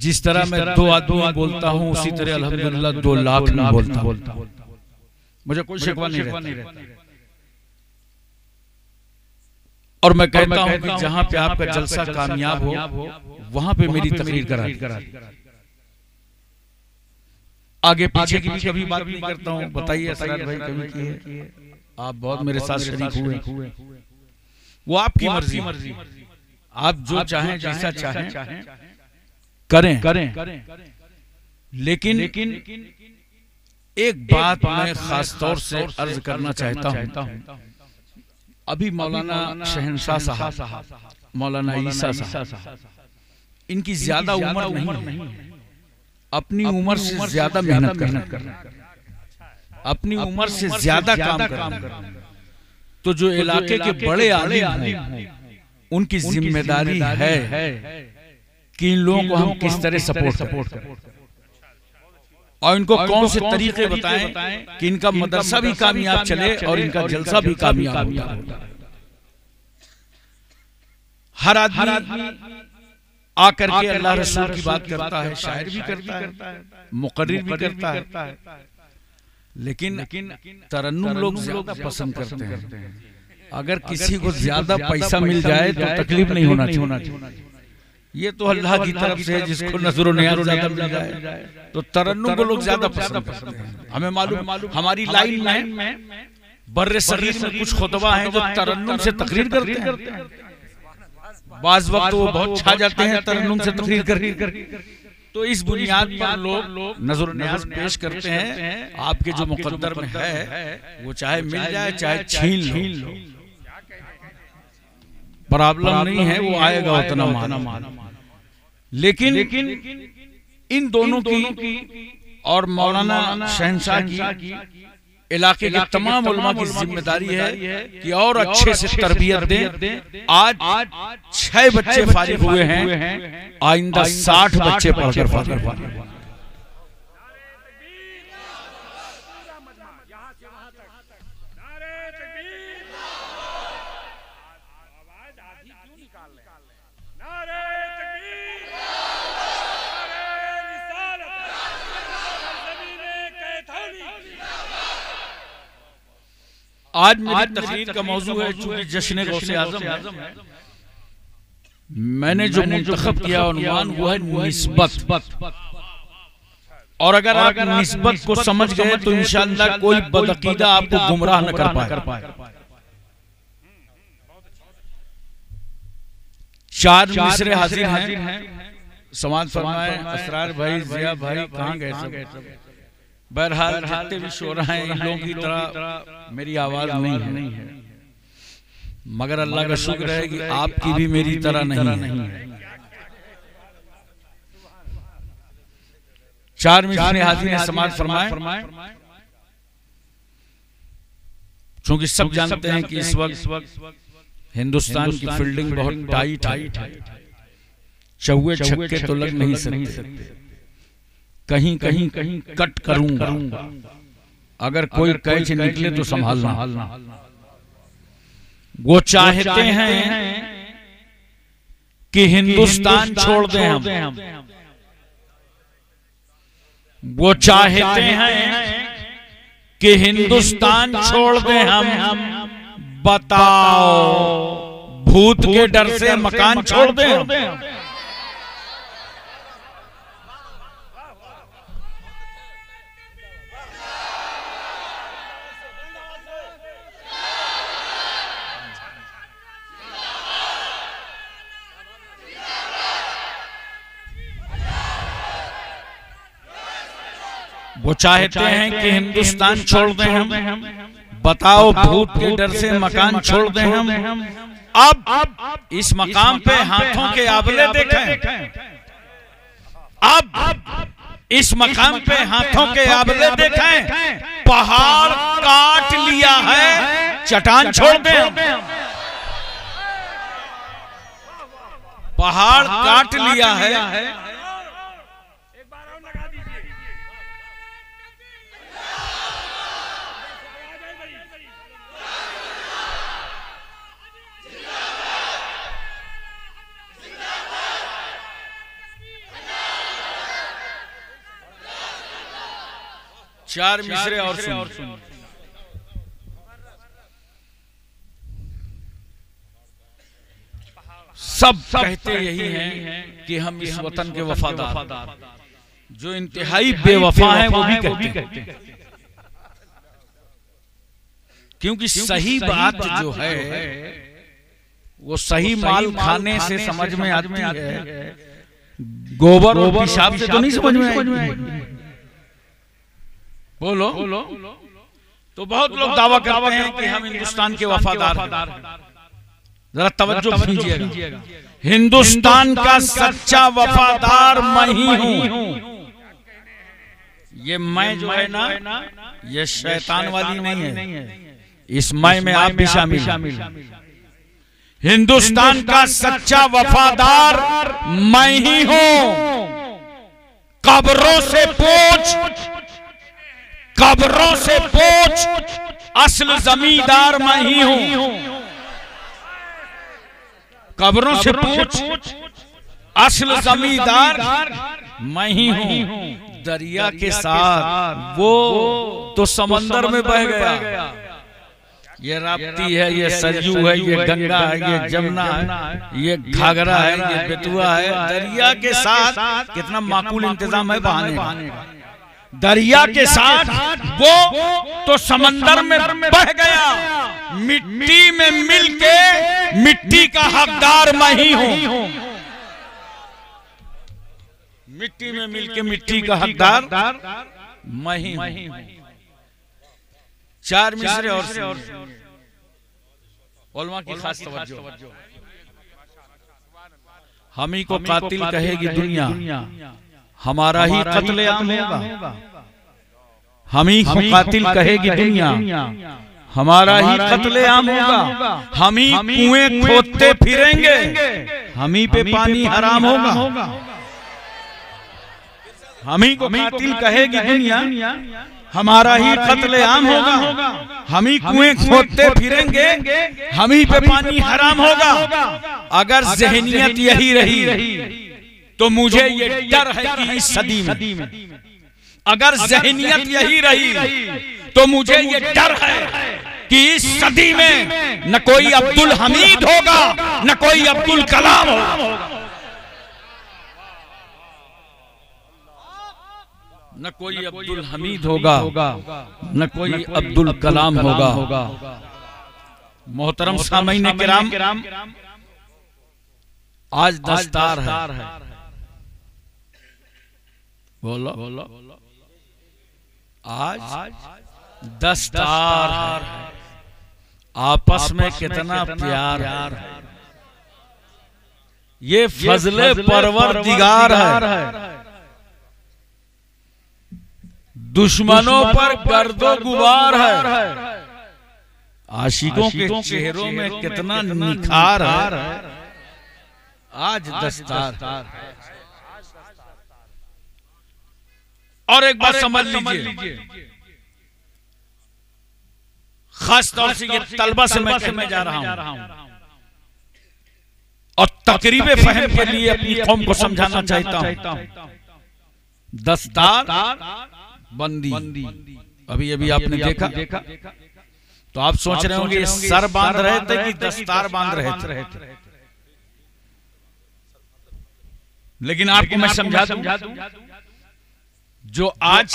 जिस तरह मैं 2 आदमी बोलता हूँ उसी तरह अल्हम्दुलिल्लाह 2 लाख में बोलता हूँ। मुझे कोई शिकवा नहीं रहता। और मैं कहता हूँ कि जहां पे आपका जलसा कामयाब हो वहां पे मेरी तकरीर करा। आगे पीछे की भी कभी बात नहीं करता हूँ। बताइए असरार भाई कभी की है? आप बहुत मेरे साथ शरीक हुए। वो आपकी मर्जी, आप जो चाहें जैसा चाहें करें। लेकिन एक बात मैं खास तौर से अर्ज करना चाहता हूँ। अभी मौलाना शहनशाह साहब, मौलाना ईसा साहब, इनकी ज्यादा उम्र नहीं, अपनी उम्र से ज्यादा मेहनत करना, अपनी उम्र से ज्यादा काम करना। तो जो इलाके के बड़े आलिम हैं उनकी जिम्मेदारी है कि इन लोगों को हम किस तरह सपोर्ट करें और इनको कौन से तरीके बताएं कि इनका मदरसा भी कामयाब चले और इनका जलसा भी कामयाब हो। हर आदमी आकर के अल्लाह रसूल की बात करता है, शायर भी करता है, मुकर्रिर भी करता है, लेकिन तरन्नुम लोग ज्यादा पसंद करते हैं। अगर किसी को ज्यादा पैसा मिल जाए तो तकलीफ नहीं होना चाहिए। ये तो अल्लाह की तरफ से जिसको नजर नियाज़ ज्यादा मिल जाए तो तरन्नुम को लोग ज्यादा पसंद करते हैं। हमें मालूम, हमारी लाइन में बर्रे सगीर में कुछ खुतबा हैं जो तरन्नुम से तकरीर करते हैं। बाज़ वक्त वो बहुत छा जाते हैं तरन्नुम से तकरीर कर। तो इस बुनियाद पर लोग नजर नियाज़ पेश करते हैं। आपके जो मुकद्दर में है वो चाहे मिल जाए चाहे छीन लो, प्रॉब्लम नहीं है, वो आएगा उतना माना। लेकिन इन दोनों की और मौलाना शहनशाह की इलाके के तमाम उलमा की जिम्मेदारी है कि और अच्छे से तरबियत दें। आज 6 बच्चे फारिग हुए हैं, आइंदा 60 बच्चे पढ़कर फारिग होंगे। आज मेरी तकरीर का मौजू है चूंकि जश्न गौसे आज़म है, मैंने जो मुंतखब किया उन्वान वो है निस्बत। और अगर आप निस्बत को समझ गए तो इंशाअल्लाह कोई बदअकीदा आपको गुमराह न कर पाए। 4 मिसरे हाजिर हैं, समाज फरमाए असरार भाई, जिया भाई कहाँ गए सब? बहरहाल जितने भी शोरा हैं इन लोगों की तरह मेरी आवाज नहीं है, मगर अल्लाह का शुक्र है कि आपकी भी मेरी तरह नहीं है। 4 मिसरे हाजिर हैं, समाज फरमाए। क्योंकि सब जानते हैं कि इस वक्त हिंदुस्तान की फील्डिंग बहुत टाइट है, चौके छक्के तो लग नहीं सकते। कहीं कट करूंगा, अगर कोई कैच निकले तो संभालना। वो चाहते हैं कि हिंदुस्तान छोड़ दें हम, वो चाहते हैं कि हिंदुस्तान छोड़ दें हम। बताओ भूत के डर से मकान छोड़ दें हम? वो चाहते हैं कि हिंदुस्तान छोड़ दें हम। बताओ भूत के डर से मकान छोड़ दें हम। अब इस मकाम पे हाथों के आबले देखें, अब इस मकाम पे हाथों के आबले देखें। पहाड़ काट लिया है, चट्टान छोड़ दें। पहाड़ काट लिया है, चार मिसरे और सुनिए। सब कहते यही हैं कि हम इस वतन के वफादार, जो इंतहाई बेवफा हैं वो भी कहते हैं। क्योंकि सही बात जो है वो सही माल खाने से समझ में आती है, गोबर और पेशाब से तो नहीं समझ में आएगी। बोलो। तो बहुत लोग दावा करते हैं कि हम हिंदुस्तान के वफादार हैं। जरा तवज्जो कीजिएगा, हिंदुस्तान का सच्चा वफादार मैं ही हूं। ये मैं जो है ना, ये शैतान वाली नहीं है, इस मैं में आप भी शामिल। हिंदुस्तान का सच्चा वफादार मैं ही हूं। कब्रों से पूछ, असल जमींदार मैं ही हूं। कब्रों से पूछ, असल जमींदार मैं ही हूं। दरिया के साथ वो तो समंदर में बह गया, ये राप्ती है, ये सरयू है, ये गंगा है, ये जमुना है, ये घाघरा है, ये बेतुआ है। दरिया के साथ कितना माकूल इंतजाम है बहाने का। दरिया के साथ वो तो समंदर में बह गया, मिट्टी में मिलके मिट्टी का हकदार मैं ही हूं। मिट्टी में मिलके मिट्टी का हकदार मैं ही हूं। चार मिसरे और उलमा की खास तवज्जो। हम ही को कातिल कहेगी दुनिया, हमारा ही कत्लेआम होगा। हम ही को कातिल कहेगी दुनिया, हमारा ही कत्लेआम होगा। हम ही कुएं खोदते फिरेंगे, हम ही पे पानी हराम होगा। हम ही को कातिल कहेगी दुनिया, हमारा ही कत्लेआम होगा। हम ही कुएं खोदते फिरेंगे, हम ही पे पानी हराम होगा। अगर ज़हनियत यही रही तो मुझे ये डर है कि इस सदी में, अगर ज़हनियत यही रही तो मुझे ये डर है कि इस सदी में न कोई अब्दुल हमीद होगा, न कोई अब्दुल कलाम होगा। न कोई अब्दुल हमीद होगा, न कोई अब्दुल कलाम होगा। मोहतरम सामीन किराम, आज दस्तार है। बोलो। आज दस्तार है। आपस में कितना प्यार है। ये फजले परवरदिगार है। दुश्मनों पर गर्दो गुबार है। आशिकों के चेहरों में कितना निखार है। आज दस्तार। और एक बात समझ लीजिए, खास तौर से ये तलबा से मैं जा रहा हूं और तकरीबे फहम के लिए अपनी कौम को समझाना चाहता हूं। दस्तार बंदी, अभी अभी आपने देखा तो आप सोच रहे होंगे सर बांध रहे थे कि दस्तार बांध रहे थे। लेकिन आपको मैं समझा दूं, जो आज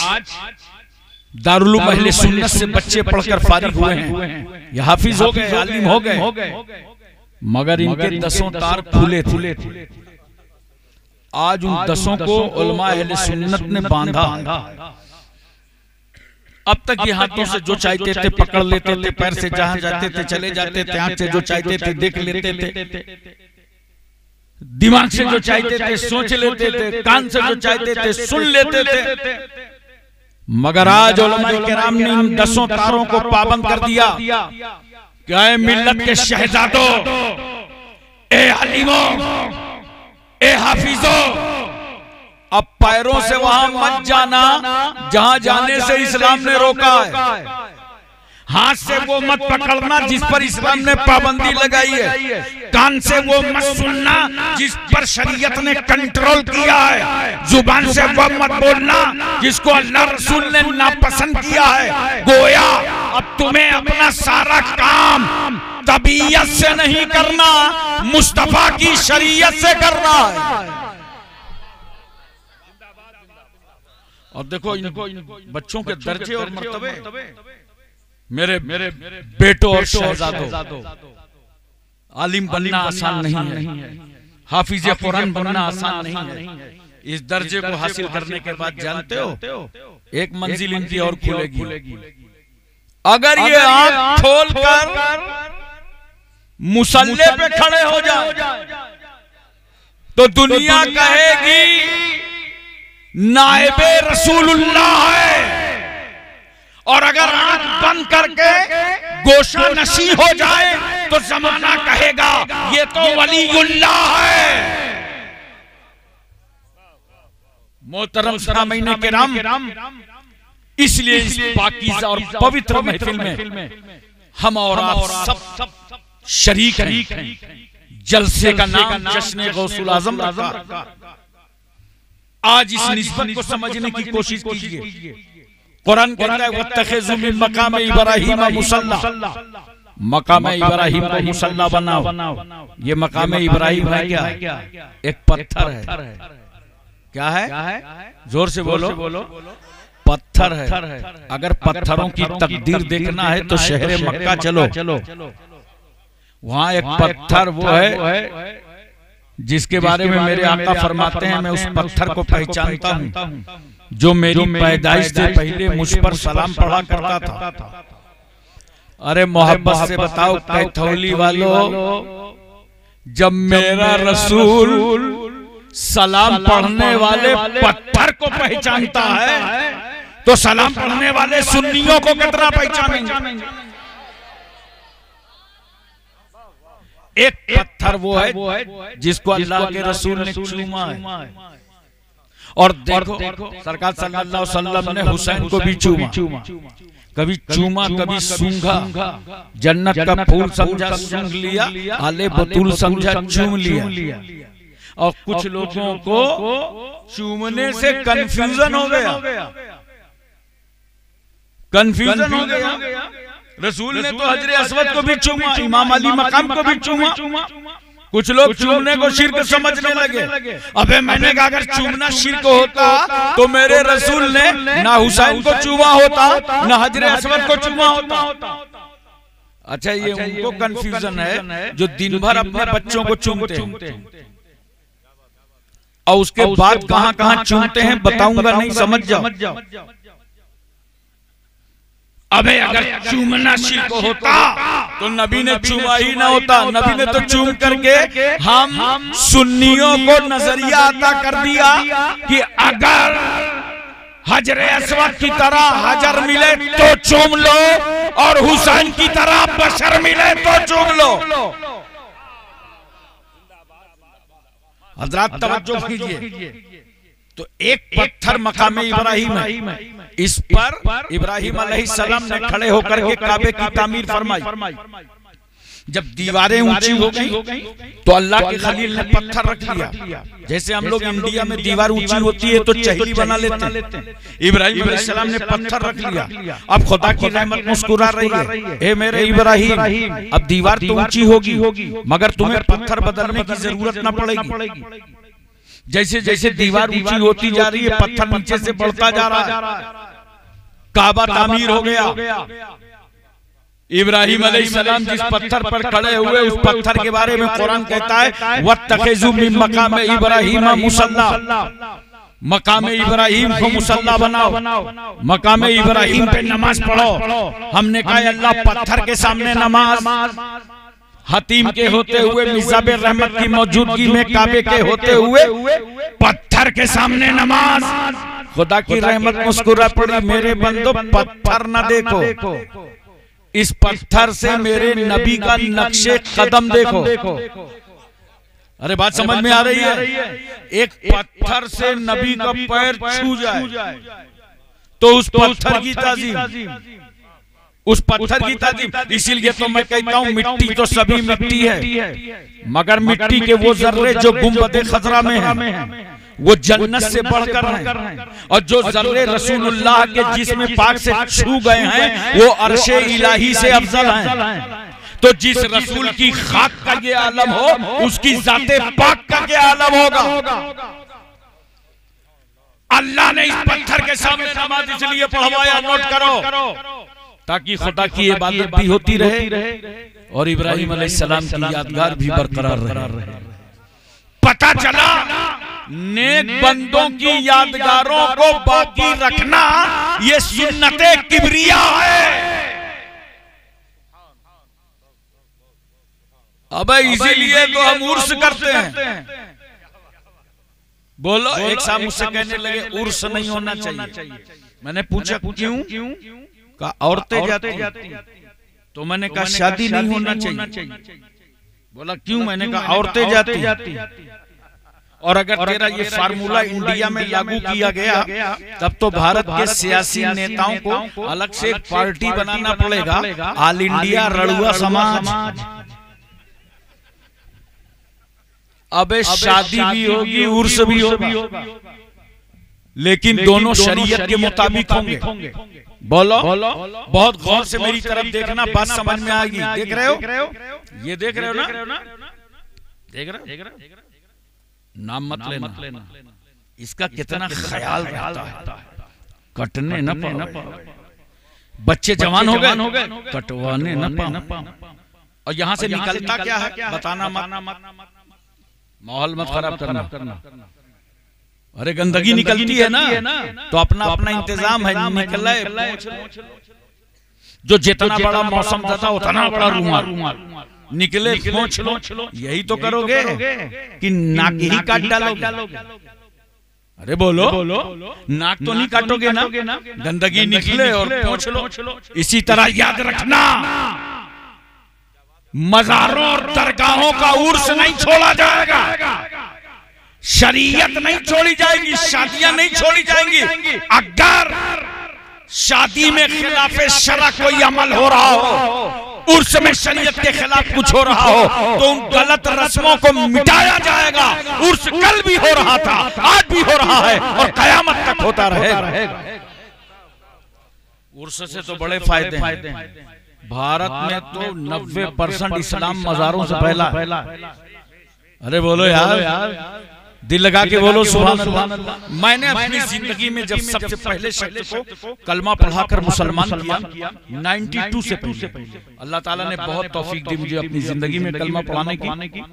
दारुल अहले सुन्नत से बच्चे पढ़कर फारिग हुए हैं, ये हाफिज हो गए, आलिम हो गए, मगर इनके 10 तार खुले थे। आज उन 10 को उलमा अहले सुन्नत ने बांधा। अब तक ये हाथों से जो चाहते थे पकड़ लेते थे, पैर से जहां जाते थे चले जाते थे, आंख से जो चाहते थे देख लेते थे, दिमाग से जो चाहते थे सोच लेते थे, कान से जो चाहते थे सुन लेते थे। मगर आज उलमाए किराम ने इन 10 तारों को पाबंद कर दिया। क्या है मिल्लत के शहजादों, ए अलीमों, ए हाफिजों, अब पैरों से वहां मत जाना जहां जाने से इस्लाम ने रोका है। हाथ से वो मत पकड़ना जिस पर इस्लाम ने पाबंदी लगाई है। कान से वो मत सुनना जिस पर शरीयत ने कंट्रोल किया है। जुबान से वो मत बोलना जिसको अल्लाह रसूल ने नापसंद किया है। गोया अब तुम्हें अपना सारा काम तबीयत से नहीं करना, मुस्तफा की शरीयत से करना है। और देखो इन बच्चों के दर्जे और मर्तबे, मेरे बेटों और शहजादों, आलिम बनना आसान नहीं है, हाफिज कुरान बनना आसान नहीं है। इस दर्जे को हासिल करने के बाद जानते हो एक मंजिल इनकी और खुलेगी। अगर ये आंख खोलकर मुसल्ले पे खड़े हो जाए तो दुनिया कहेगी नाइबे रसूलुल्लाह है, और अगर आंख बंद करके गोशा नशी हो जाए तो जमाना कहेगा ये तो वलीउल्लाह है। मोहतरम सामीन किराम, इसलिए इस पाकीज़ा और पवित्र महफिल में हम और आप सब शरीक हैं। जलसे का नाम जश्न गौसुल आज़म रखा। आज इस निस्बत को समझने की कोशिश कीजिए। कुरान कहता है वत्तखिज़ू मिन मकाम इब्राहीम मुसल्ला, मकाम इब्राहीम को मुसल्ला बनाओ। ये मकाम इब्राहीम है क्या? एक पत्थर है। क्या है? जोर से बोलो। पत्थर है। अगर पत्थरों की तकदीर देखना है तो शहर मक्का चलो, वहां एक पत्थर वो है जिसके बारे में मेरे आका फरमाते हैं मैं उस पत्थर को पहचानता हूं जो मेरी पैदाइश से पहले मुझ पर सलाम पढ़ा करता था। अरे मोहब्बत से बताओ कैथौली वालों, जब मेरा रसूल सलाम पढ़ने वाले पत्थर को पहचानता है तो सलाम पढ़ने वाले सुन्नियों को कितना पहचानेंगे? एक पत्थर वो है जिसको अल्लाह के रसूल ने चूमा है। और देखो सरकार सल्लल्लाहु अलैहि वसल्लम ने हुसैन को भी चूमा, कभी चूमा कभी सूंघा। जन्नत का फूल समझा सूंघ लिया, आले बतूल समझा चूम लिया। और कुछ लोगों को चूमने से कंफ्यूजन हो गया। रसूल ने तो हजरे अस्वद को भी चूमा, इमाम अली मकाम को भी चूमा। कुछ लोग चूमने को शिर्क समझने लगे। अबे मैंने कहा अगर चूमना शिर्क होता तो मेरे रसूल ने ना हुसैन को चूमा होता ना हजरे अस्वद को चूमा होता। अच्छा, ये उनको कंफ्यूजन है जो दिन भर अपने बच्चों को चूमते हैं और उसके बाद कहां कहां चूमते हैं बताऊंगा, नहीं समझ जाओ। अबे अगर चूमना शिर्क होता तो नबी ने चूमा ही ना होता। नबी ने तो चूम करके हम सुन्नियों को नजरिया अता कर दिया कि अगर हजरे अस्वद की तरह हजर मिले तो चूम लो और हुसैन की तरह बशर मिले तो चूम लो। हजरात तवज्जो कीजिए। तो एक पत्थर मकाम इब्राहीम है, इस पर इब्राहीम अलैहिस्सलाम ने खड़े होकर के काबे की तामीर फरमाई। जब दीवारें ऊंची हो गई तो अल्लाह के खलील ने पत्थर रख लिया। जैसे हम लोग इंडिया में दीवार ऊंची होती है तो चहली बना लेते हैं, इब्राहीम अलैहिस्सलाम ने पत्थर रख लिया। अब खुदा की रहमत मुस्कुरा रही है, ए मेरे इब्राहीम, अब दीवार तो ऊंची होगी मगर तुम्हें पत्थर बदलने की जरूरत न पड़ेगी। जैसे जैसे दीवार ऊंची होती जा रही है पत्थर नीचे से बढ़ता जा रहा है। काबा तामीर हो गया। इब्राहीम अलैहिस्सलाम जिस पत्थर पर खड़े हुए उस पत्थर के बारे में कुरान कहता है वत्तखिज़ू मिन मकाम इब्राहीम मुसल्ला, मकाम इब्राहीम को मुसल्ला बनाओ, मकाम इब्राहीम पे नमाज पढ़ो। हमने कहा अल्लाह पत्थर के सामने नमाज, हतीम के होते हुए मिज़ाब रहमत की मौजूदगी में काबे के होते हुए पत्थर के सामने नमाज। खुदा की रहमत मुस्कुरा पड़ी, मेरे बंदो पत्थर न देखो, इस पत्थर से मेरे नबी का नक्शे कदम देखो। अरे बात समझ में आ रही है? एक पत्थर से नबी का पैर छू जाए तो उस पत्थर की ताजीम, उस पत्थर की ताजीम। इसीलिए तो मैं कहता हूँ मिट्टी तो सभी मिट्टी है मगर मिट्टी के वो जर्रे जो गुंबद खजरा में है वो जन्नत से बढ़कर हैं, और जो जर्रे रसूलुल्लाह के जिस्म पाक से छू गए हैं वो अर्शे इलाही से अफजल हैं। तो जिस रसूल की खाक का ये आलम हो, उसकी जाते पाक का क्या आलम होगा। अल्लाह ने इस पत्थर के सामने नमाज इसलिए पढ़वाया, नोट करो, ताकि खुदा की इबादत भी होती रहे और इब्राहिम अलैहिस्सलाम की यादगार भी बरकरार रहे। पता चला नेक बंदों की यादगारों को बाकी रखना ये सुन्नते किबरिया है। अबे इसीलिए तो हम उर्स करते हैं। बोलो, एक साहब मुझसे कहने लगे उर्स नहीं होना चाहिए। मैंने पूछा क्यों? कहा औरतें जाती। तो मैंने कहा शादी नहीं होना चाहिए। बोला क्यों? मैंने कहा औरतें जाती। और अगर तेरा ये फार्मूला इंडिया में लागू किया गया तब तो भारत के सियासी नेताओं को अलग से एक पार्टी बनाना पड़ेगा, ऑल इंडिया रड़ुआ समाज। अबे शादी भी होगी, उर्स भी होगा, लेकिन दोनों शरीयत के मुताबिक होंगे। बोलो, बहुत गौर से मेरी तरफ देखना, बात समझ में आएगी। देख रहे हो? ये देख रहे हो ना? देख रहे हो? नाम मत लेना। इसका कितना ख्याल रहता है, कटने न पाओ। बच्चे जवान हो गए, कटवाने न पाओ। और यहाँ से निकलता क्या है बताना मत, माहौल मत खराब करना। अरे गंदगी निकलती है ना, तो अपना अपना इंतजाम है, निकल जो जितना बड़ा मौसम था उतना बड़ा रुमाल निकले, पोंछ लो। यही तो करोगे कि नाक ही काट डालोगे? अरे बोलो, नाक तो नहीं काटोगे ना, गंदगी निकले और पोंछ लो। इसी तरह याद रखना, मज़ारों और दरगाहों का उर्स नहीं छोड़ा जाएगा, शरीयत नहीं छोड़ी जाएगी, शादियां नहीं छोड़ी जाएंगी। अगर शादी में खिलाफे शरअ कोई अमल हो रहा हो, उर्स में शरीयत के खिलाफ कुछ हो रहा हो, तो उन गलत रस्मों को मिटाया जाएगा। उर्स कल भी हो रहा था, आज भी हो रहा है और कयामत तक होता रहेगा। उर्स से तो बड़े फायदे हैं। भारत में तो 90% इस्लाम मज़ारों से फैला। अरे बोलो यार, दिल लगा के बोलो सुभान अल्लाह। मैंने अपनी जिंदगी में जब सबसे पहले शख्स को कलमा पढ़ाकर मुसलमान किया 92 से पहले, अल्लाह ताला ने बहुत तौफीक दी मुझे अपनी जिंदगी में कलमा पढ़ाने की।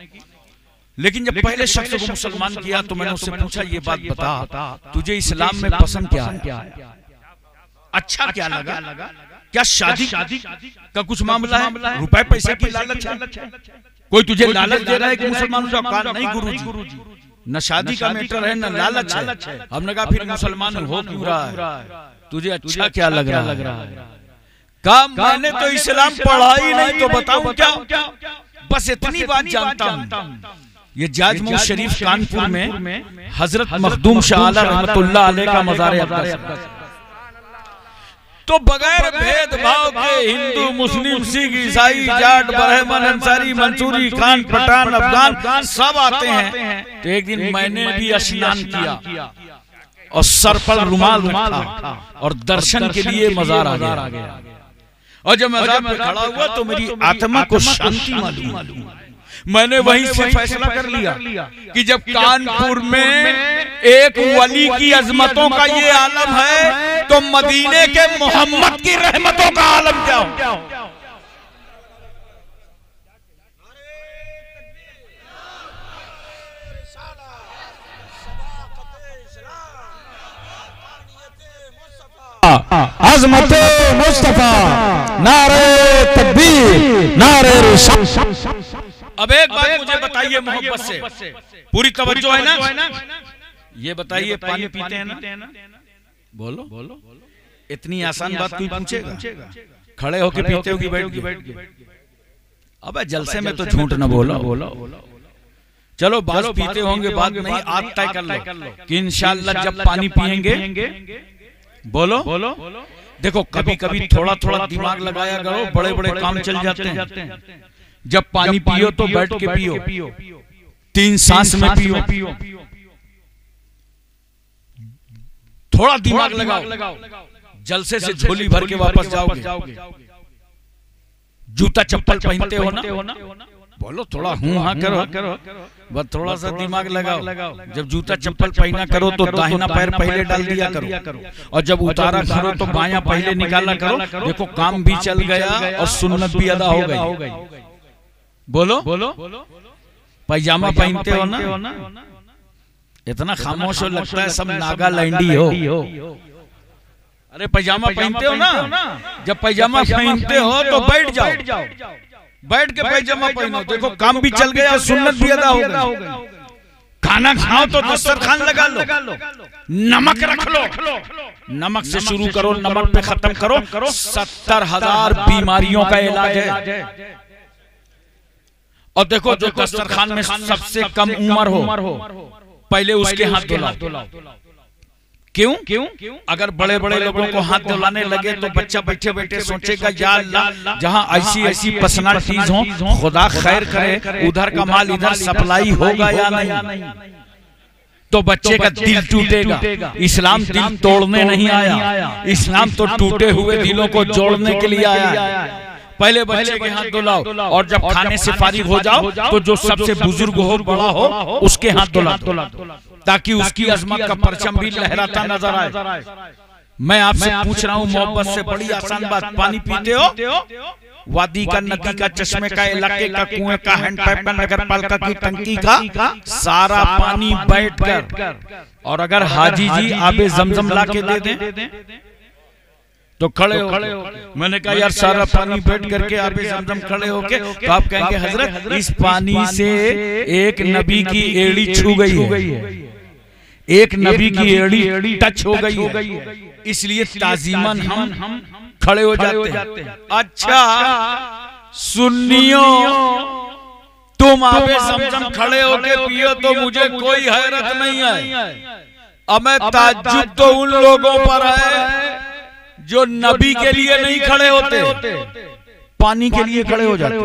लेकिन जब पहले शख्स को मुसलमान किया तो मैंने उससे पूछा, ये बात बता, तुझे इस्लाम में पसंद क्या है, अच्छा क्या लगा? क्या शादी का कुछ मामला है, रुपए पैसे की लालच है? कोई तुझे लालच दे रहा है कि मुसलमान हो? कहा नहीं गुरुजी, न शादी का मैटर है न लालच है। हमने कहा फिर मुसलमान हो क्यों रहा है, तुझे अच्छा क्या लग रहा है? कहा मैंने तो इस्लाम पढ़ा ही नहीं, तो बताऊं क्या? बस इतनी बात जानता हूं। ये जाजमऊ शरीफ कानपुर में हजरत मखदूम शाह आला रहमतुल्लाह अलैह का मज़ार अक़दस, तो बगैर भेदभाव के हिंदू, मुस्लिम, सिख, ईसाई, जाट, ब्राह्मण, अंसारी, मंसूरी, खान, पठान, अफगान सब आते हैं। तो एक दिन मैंने भी स्नान किया और सर पर रुमाल रखा और दर्शन के लिए मज़ार आ गया। और जब मज़ार पे खड़ा हुआ तो मेरी आत्मा को शांति मालूम। मैंने वहीं से फैसला कर लिया कि जब कानपुर में एक वली की अजमतों का ये आलम है, तो मदीने के मोहम्मद की रहमतों का आलम क्या हो? अज़मत मुस्तफा, नारे तकबीर, नारे रिसालत। अब एक बात मुझे बताइए मोहब्बत से, पूरी तवज्जो है ना? ये बताइए पानी पीते हैं ना? बोलो, इतनी आसान बात कोई पूछेगा? खड़े होके पीते हो कि बैठ के? अबे जलसे में तो झूठ न बोलो। चलो बात पीते होंगे, बात नहीं, आज तय कर लो कि इंशाअल्लाह जब पानी पिएंगे, बोलो, देखो कभी कभी थोड़ा थोड़ा दिमाग लगाया करो, बड़े बड़े काम चल जाते हैं। जब पानी पियो तो बैठ के पियो, 3 सांस में पियो। थोड़ा दिमाग लगाओ, जलसे से झोली भर के वापस जाओगे। जूता चप्पल पहनते हो ना, बोलो थोड़ा हाँ करो, बस थोड़ा सा दिमाग लगाओ। जब जूता चप्पल पहना करो तो दाहिना पैर पहले डाल दिया करो, और जब उतारा करो तो बायां पहले निकाला करो। देखो काम भी चल गया और सुन्नत भी अदा हो गई। बोलो पैजामा पहनते हो ना, इतना खामोश हो लगता है सब नागालैंडी हो। अरे पैजामा पहनते हो ना, जब पैजामा पहनते हो तो बैठ जाओ, बैठ के पैजामा पहनो। देखो काम भी चल गया, सुन्नत भी अदा हो गई। खाना खाओ तो दस्तरखान लगा लो, नमक रख लो, नमक से शुरू करो, नमक पे खत्म करो। 70,000 बीमारियों का इलाज है। और देखो जो दस्तरखान में सबसे कम उम्र हो, पहले उसके हाथ धुलाओ। क्यों? अगर बड़े बड़े लोगों को हाथ धुलाने लगे तो बच्चा बैठे बैठे सोचेगा या अल्लाह जहां ऐसी पर्सनालिटीज हो, खुदा खैर करे, उधर का माल इधर सप्लाई होगा या नहीं, तो बच्चे का दिल टूटेगा। इस्लाम दिल तोड़ने नहीं आया, इस्लाम तो टूटे हुए दिलों को जोड़ने के लिए आया। पहले बच्चे के हाथ धुलाओ, और जब खाने से फारिग हो जाओ तो जो सबसे बुजुर्ग हो, बड़ा हो, उसके हाथ धुला, ताकि उसकी अजमत का परचम भी लहराता नजर आए। मैं आपसे पूछ रहा हूँ मोहब्बत से, बड़ी आसान बात, पानी पीते हो? वादी का, नदी का, चश्मे का, इलाके का, कुएं का, हैंडपैप का, नगर पालिका की टंकी का सारा पानी बैठकर, और अगर हाजी जी आबे जमजम ला के दे दें तो खड़े हो। मैंने कहा यार सारा पानी बैठ करके आबे जमजम खड़े होके, तो आप कहेंगे हजरत इस पानी से एक नबी की एड़ी छू गई है, एक नबी की एड़ी टच हो गई है, इसलिए ताजीमन हम खड़े हो जाते हैं। अच्छा सुन्नियों, तुम आबे जमजम खड़े होके पियो तो मुझे कोई हैरत नहीं है। अब मैं ताज्जुब तो उन लोगों पर है जो नबी के लिए नहीं खड़े होते, पानी के लिए खड़े हो जाते,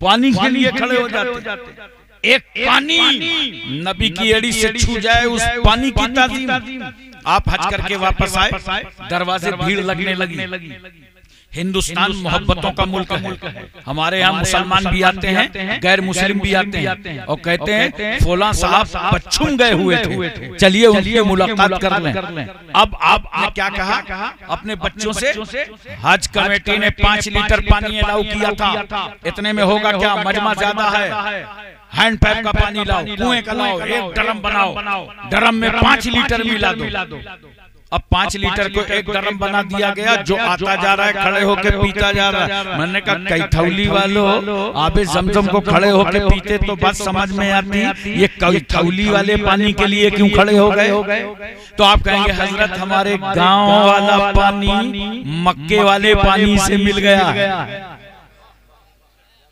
पानी के लिए खड़े हो जाते। एक पानी नबी की एड़ी से छू जाए, उस पानी की ताज़ीम। आप हज करके वापस आए, दरवाजे भीड़ लगने लगी। हिंदुस्तान मोहब्बतों का मुल्क है। हमारे यहाँ मुसलमान भी आते हैं, गैर मुस्लिम भी आते हैं, और कहते हैं फौला साहब पश्चिम गए हुए थे, चलिए उनसे मुलाकात कर लें। अब आपने क्या कहा अपने बच्चों से? हज कमेटी ने 5 लीटर पानी अलाउ किया था, इतने में होगा क्या? मजमा ज्यादा है, हैंडपैप का पानी लाओ, कुएं का लाओ, एक ड्रम बनाओ, ड्रम में 5 लीटर मिला दो। अब 5 लीटर को एक ड्रम बना दिया गया, जो आता जा रहा है खड़े होके पीता जा रहा है। मैंने कहा कैथौली वालों, आबे जमजम को खड़े होके पीते तो बात समझ में आती, ये कैथौली वाले पानी के लिए क्यों खड़े हो गए? तो आप कहेंगे हजरत हमारे गांव वाला पानी मक्के वाले पानी से मिल गया।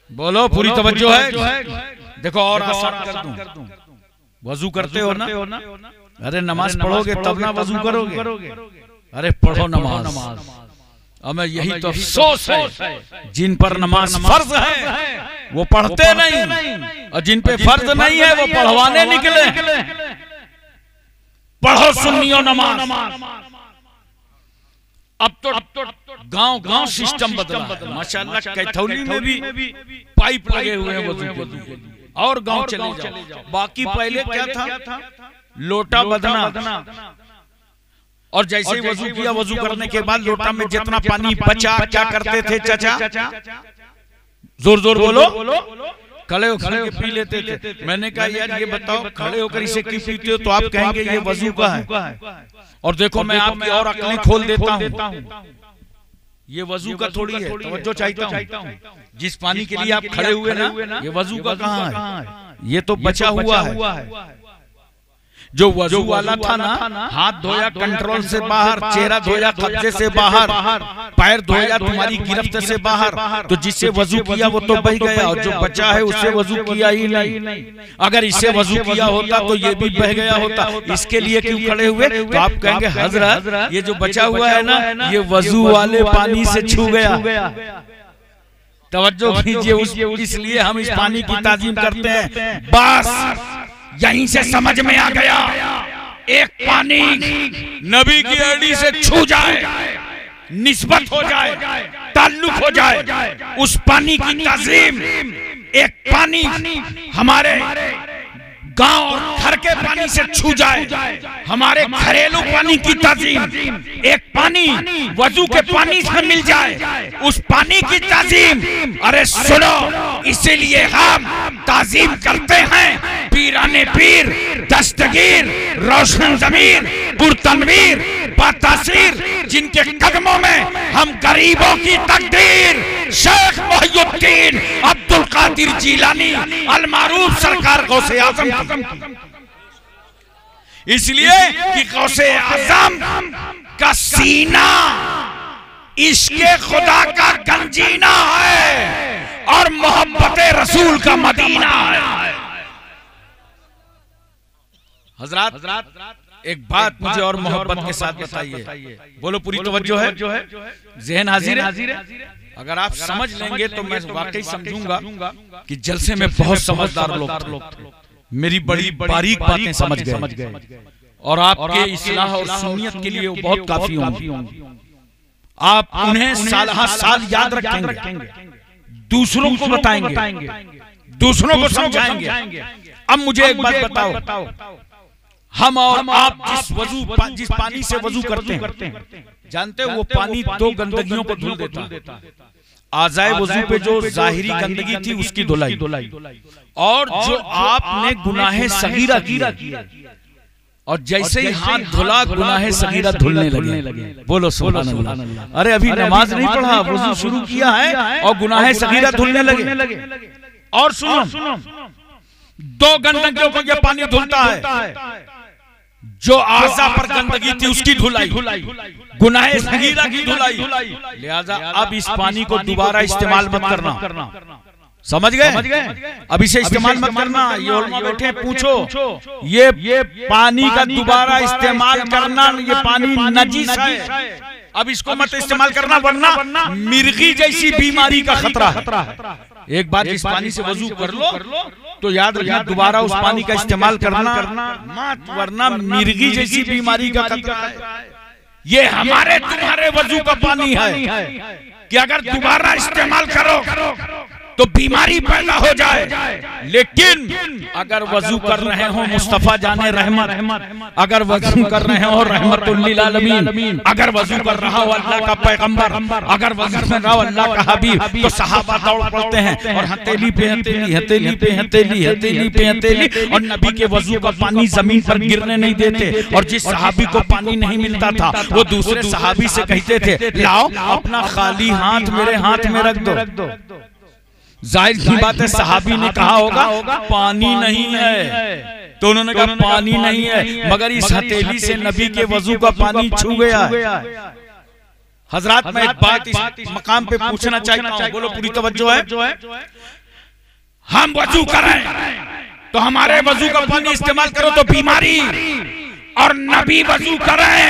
बोलो पूरी तवज्जो है। देखो और आसान कर दूं, वजू करते हो ना? अरे नमाज पढ़ोगे तब ना वजू करोगे? अरे पढ़ो नमाज। हमें यही तो अफसोस है, जिन पर नमाज फर्ज है वो पढ़ते नहीं, और जिन पे फर्ज नहीं है वो पढ़वाने निकले। पढ़ो सुन्नियों नमाज। अब तो गांव सिस्टम बदला माशाअल्लाह। कैथौली में भी पाइप लगे हुए हैं वजू के लिए, और गांव चले जाओ। बाकी पहले क्या था? लोटा बदना, और जैसे ही वजू किया, वजू करने के बाद लोटा में जितना पानी बचा क्या करते थे चाचा? जोर बोलो। खड़े होकर पी लेते थे। मैंने कहा यार ये बताओ खड़े होकर इसे क्यों पीते हो? तो आप कहेंगे ये वजू का है। और देखो मैं आपकी और अक्लें खोल देता हूँ, ये वजू का थोड़ी है। तवज्जो चाहता हूँ, जिस पानी के लिए आप खड़े हुए ना, ये वजू का कहाँ है? ये तो बचा हुआ है। जो वजू वाला था ना, हाथ धोया कंट्रोल से बाहर, चेहरा धोया कब्जे से बाहर, पैर धोया तुम्हारी गिरफ्त से बाहर, तो जिससे वजू किया वो तो बह गया, और जो बचा है उससे वजू किया ही नहीं। अगर इससे वजू किया होता तो ये भी बह गया होता। इसके लिए क्यों खड़े हुए? तो आप कहेंगे हजरत ये जो बचा हुआ है ना, ये वजू वाले पानी से छू गया। तवज्जो कीजिए, इसलिए हम इस पानी की ताजीम करते हैं। बस यहीं से समझ में आ गया, एक पानी नबी की एड़ी से छू जाए, निस्बत हो जाए, ताल्लुक हो जाए, उस पानी की ताजीम, एक पानी हमारे गांव और घर के पानी से छू जाए, हमारे घरेलू पानी की ताजीम, एक पानी वजू के पानी से मिल जाए, उस पानी की ताजीम। अरे सुनो, इसीलिए हम ताजीम करते हैं पीराने पीर, दस्तगीर, रोशन ज़मीर, पुरतनवीर, बातासीर, जिनके कदमों में हम गरीबों की तकदीर शेख मोहिउद्दीन अब्दुल कादिर जिलानी अल मारूफ सरकार गौसे आज़म। इसलिए कि गौसे आज़म का सीना इश्क़े खुदा का गंजीना है और मोहब्बत रसूल का मदीना है। हजरात एक बात मुझे और मोहब्बत के साथ बताइए, बोलो पूरी तवज्जो है, ज़हन हाजिर है। अगर आप समझ लेंगे तो मैं वाकई समझूंगा कि जलसे में बहुत समझदार लोग थे, मेरी बड़ी बारीक बातें समझ गए और आपके इस्लाह और सुन्नियत के लिए वो बहुत काफी होंगी। आप उन्हें साल याद रखेंगे, दूसरों को बताएंगे, दूसरों को समझाएंगे। अब मुझे एक बात बताओ, हम और आप जिस पानी से वजू करते हैं, जानते हो वो पानी दो गंदगियों को धुल देता है। आज़ाए वजू पे जो जाहिरी गंदगी थी उसकी धुलाई, और जो आपने गुनाहे सगीरा किया, और जैसे ही हाथ धुला गुनाहे सगीरा धुलने लगे। बोलो सुभान अल्लाह। अरे अभी नमाज नहीं पढ़ा, वजू शुरू किया है और गुनाहे सगीरा धुलने लगे। और सुनो, दो गंदगियों को ये पानी धुलता है, जो आज़ा पर गंदगी थी उसकी धुलाई, गुनाहे सगीरा की धुलाई। लिहाजा अब इस पानी को दोबारा इस्तेमाल मत करना, समझ गए? अब इसे इस्तेमाल मत करना। ये उलमा बैठे, पूछो ये पानी का दोबारा इस्तेमाल करना, ये पानी नजीस है, अब इसको मत इस्तेमाल करना वरना मिर्गी जैसी बीमारी का खतरा है। एक बार इस पानी से वजू कर लो तो याद रखना दोबारा उस पानी का इस्तेमाल करना मत, वरना मिर्गी जैसी बीमारी का खतरा है। ये हमारे तुम्हारे वजू का पानी है कि अगर दोबारा इस्तेमाल करो तो बीमारी पैदा हो जाए। लेकिन अगर वजू कर रहे हो मुस्तफा जाने रहमत, अगर वजू कर रहे हो रहमतुल लिल आलमीन, अगर वजू कर रहा हो अल्लाह का पैगंबर, अगर वजू कर रहा हो अल्लाह का हबीब, तो सहाबा दौड़ पड़ते हैं और हथेली पे हथेली, हथेली पे हथेली, हथेली पे हथेली, और नबी के वजू का पानी जमीन पर गिरने नहीं देते। और जिस सहाबी को पानी नहीं मिलता था वो दूसरे सहाबी से कहते थे, लाओ अपना खाली हाथ मेरे हाथ में रख दो। जाहिर की बात है सहाबी ने कहा होगा पानी नहीं है, तो उन्होंने कहा पानी नहीं है, मगर इस हथेली से नबी के वजू का पानी छू गया। हजरात मैं एक बात इस मकाम पे पूछना चाहता हूँ, बोलो पूरी तवज्जो है। हम वजू करें तो हमारे वजू का पानी इस्तेमाल करो तो बीमारी, और नबी वजू करें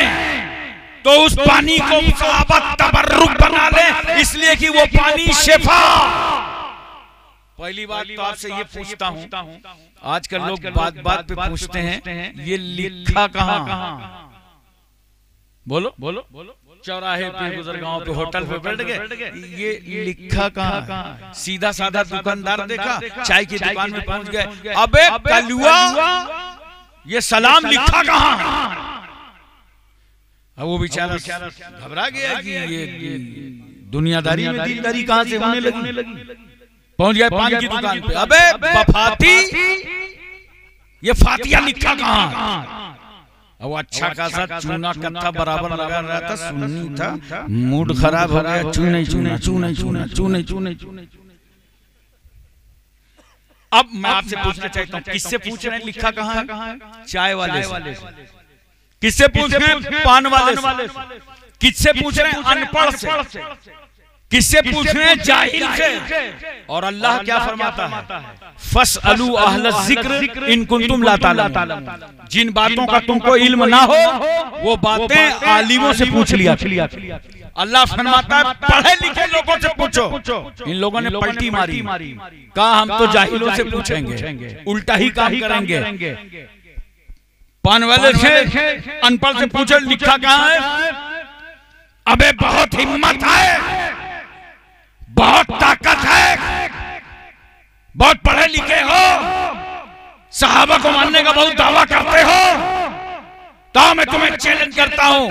तो उस पानी को सहाबा तबर्रुक बना ले, इसलिए कि वो पानी शिफा। पहली बात तो आपसे ये पूछता हूँ, आजकल लोग बात बात पे पूछते हैं ये लिखा कहाँ? बोलो बोलो, चौराहे पे गुजरगांव पे होटल पे बैठ गए, ये लिखा कहाँ? सीधा साधा दुकानदार देखा, चाय की दुकान में पहुंच गए, अबे कलुआ ये सलाम लिखा कहाँ? अब वो बेचारा घबरा गया कि ये दुनियादारी में दीनदारी कहाँ से होने लगी। पहुंच गए पान की दुकान पे, अबे बफाती ये फातिया लिखा कहाँ? अब अच्छा खासा चूना कत्था बराबर लगा रहा था, सुन्नी था, मूड खराब हो गया, चूने चूने चूने चूने चूने चूने चूने। अब मैं आपसे पूछना चाहता हूँ, किससे पूछ रहे हैं लिखा कहाँ है? चाय वाले से। किससे पूछ रहे हैं? पान वाले से। किससे पूछ रहे हैं? अनपढ़ से। किससे पूछ रहे हैं? जाहिल से। और अल्लाह क्या फरमाता है? फस्अलू अहल ज़िक्र इन कुंतुम ला तालमून। जिन बातों का तुमको इल्म ना हो वो बातें आलिमों से पूछ लिया। अल्लाह फरमाता है पढ़े लिखे लोगों से पूछो। इन लोगों ने पलटी मारी, कहा हम तो जाहिलों से पूछेंगे, उल्टा ही काम करेंगे। पान वाले से अनपढ़ से पूछे लिखा कहाँ है? अबे बहुत हिम्मत है, बहुत ताकत है, बहुत पढ़े लिखे हो, सहाबा को मानने का बहुत दावा करते हो, तो मैं तुम्हें चैलेंज करता हूं,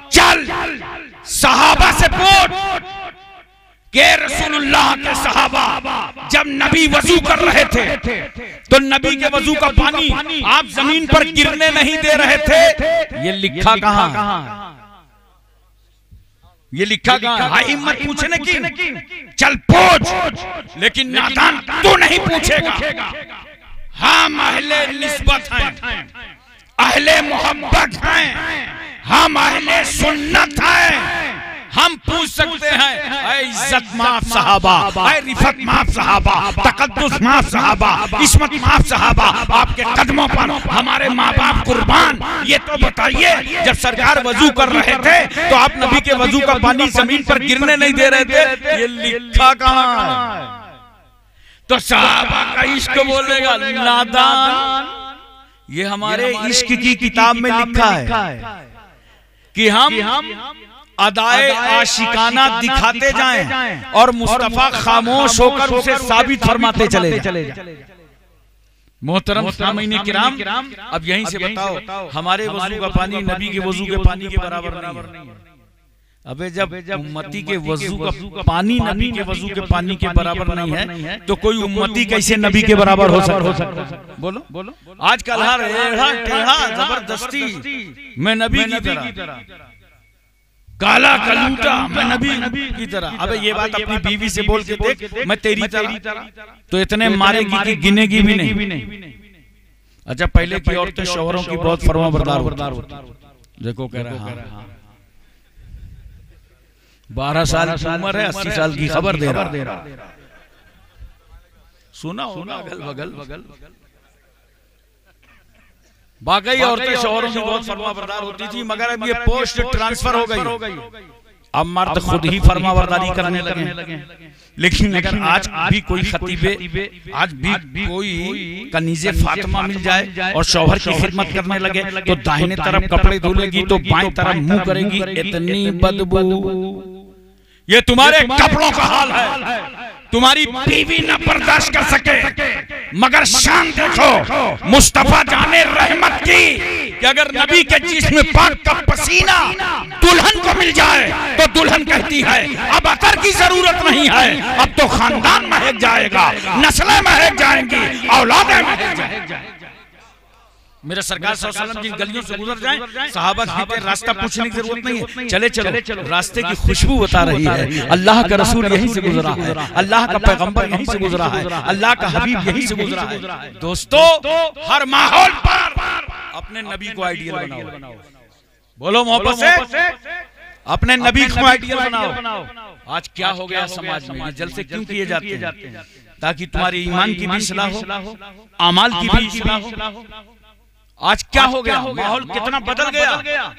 चल सहाबा से पूछ कि रसूलुल्लाह के सहाबा जब नबी वजू कर रहे थे तो नबी के वजू का पानी आप जमीन पर गिरने नहीं दे रहे थे। ये लिखा कहाँ? ये लिखा कहाँ? हाई हिम्मत पूछने की, चल पूछ, लेकिन नादान तू नहीं पूछेगा। हम अहले निस्बत हैं, अहले मोहब्बत हैं, हम अहले सुन्नत हैं। हम पूछ सकते हैं, ऐ इज्जत माफ सहाबा, ऐ रिफत माफ सहाबा, तकद्दुस माफ सहाबा, इस्मत माफ सहाबा, आपके कदमों पर हमारे माँ बाप कुर्बान। ये तो बताइए, जब सरकार वजू कर रहे थे तो आप नबी के वजू का पानी जमीन पर गिरने नहीं दे रहे थे। ये लिखा कहाँ? तो सहाबा का इश्क बोलेगा नादान। ये हमारे इश्क की किताब में लिखा है कि हम अदाए आशिकाना दिखाते जाएं और मुस्तफा खामोश होकर उसे साबित फरमाते चले जाएं। मोहतरम सामीन किराम, अब यहीं से बताओ, हमारे वजू का पानी नबी के वजू के पानी के बराबर नहीं है। अबे जब उम्मती के वजू का पानी नबी के वजू के पानी के बराबर नहीं है तो कोई उम्मती कैसे नबी के बराबर हो सकता है? बोलो। आजकल हर टेढ़ा जबरदस्ती मैं नबी की तरह, काला कलूटा मैं नबी की तरह। अबे ये बात अपनी बीवी से बोल के देख, मैं तेरी तरह, तो इतने मारेगी कि गिनेगी भी नहीं। अच्छा, पहले की औरतें शौहरों की बहुत फरमाबरदार होती। देखो कह रहा है 12 साल की उम्र है, 80 साल की खबर दे रहा। सुना होगा अगल बगल। बाकी औरतें शौहरों की बहुत फरमाबरदार होती थी, मगर अब ये पोस्ट ट्रांसफर हो गई। अब मर्द खुद ही फरमाबरदारी करने लगे। लेकिन अगर आज भी कोई खतीबे, आज भी कोई कनीजे फातिमा मिल जाए और शौहर की खिदमत करने लगे तो दाहिने तरफ कपड़े धुलेगी तो बाएं तरफ मुंह करेगी, इतनी बदबू। ये तुम्हारे कपड़ों का हाल है। तुम्हारी बीवी न बर्दाश्त कर सके, मगर शान देखो मुस्तफा जाने रहमत की कि अगर नबी के जिस्म पाक का पसीना दुल्हन को मिल जाए तो दुल्हन कहती है अब अतर की जरूरत नहीं है, अब तो खानदान महक जाएगा, नस्लें महक जाएंगी, औलादें महक जाएंगी। मेरे सरकार सल्लल्लाहु अलैहि वसल्लम जिन गलियों से गुजर जाएं, सहाबा कहते हैं रास्ता पूछने की जरूरत नहीं है, चले चलो, रास्ते की खुशबू बता रही है। अल्लाह का रसूल यहीं से गुजरा है, अल्लाह का पैगंबर यहीं से गुजरा है, अल्लाह का हबीब यहीं से गुजरा है। दोस्तों, हर माहौल पर अपने नबी को आइडियल बनाओ। बोलो मोहब्बत से, अपने नबी को आइडियल बनाओ। आज क्या हो गया समाज में? ये जलसे क्यों किए जाते हैं? ताकि तुम्हारे ईमान की भी इस्लाह हो, अमाल की भी इस्लाह हो। आज क्या हो गया? माहौल कितना बदल गया।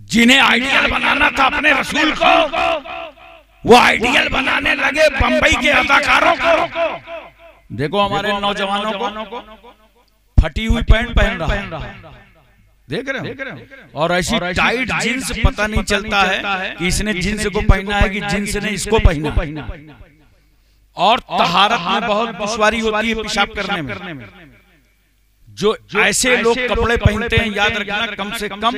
जिन्हें आइडियल बनाना था अपने रसूल को, वो आइडियल बनाने लगे बंबई के अदाकारों को। देखो हमारे नौजवानों को फटी हुई पैंट पहन रहा है, देख रहे हो, और ऐसी टाइट जींस, पता नहीं चलता है कि इसने जींस को पहना है कि जींस ने इसको पहना। और तहारत में बहुत दुश्वारी होती है पेशाब करने में। जो ऐसे लोग कपड़े पहनते हैं, याद रखना कम से कम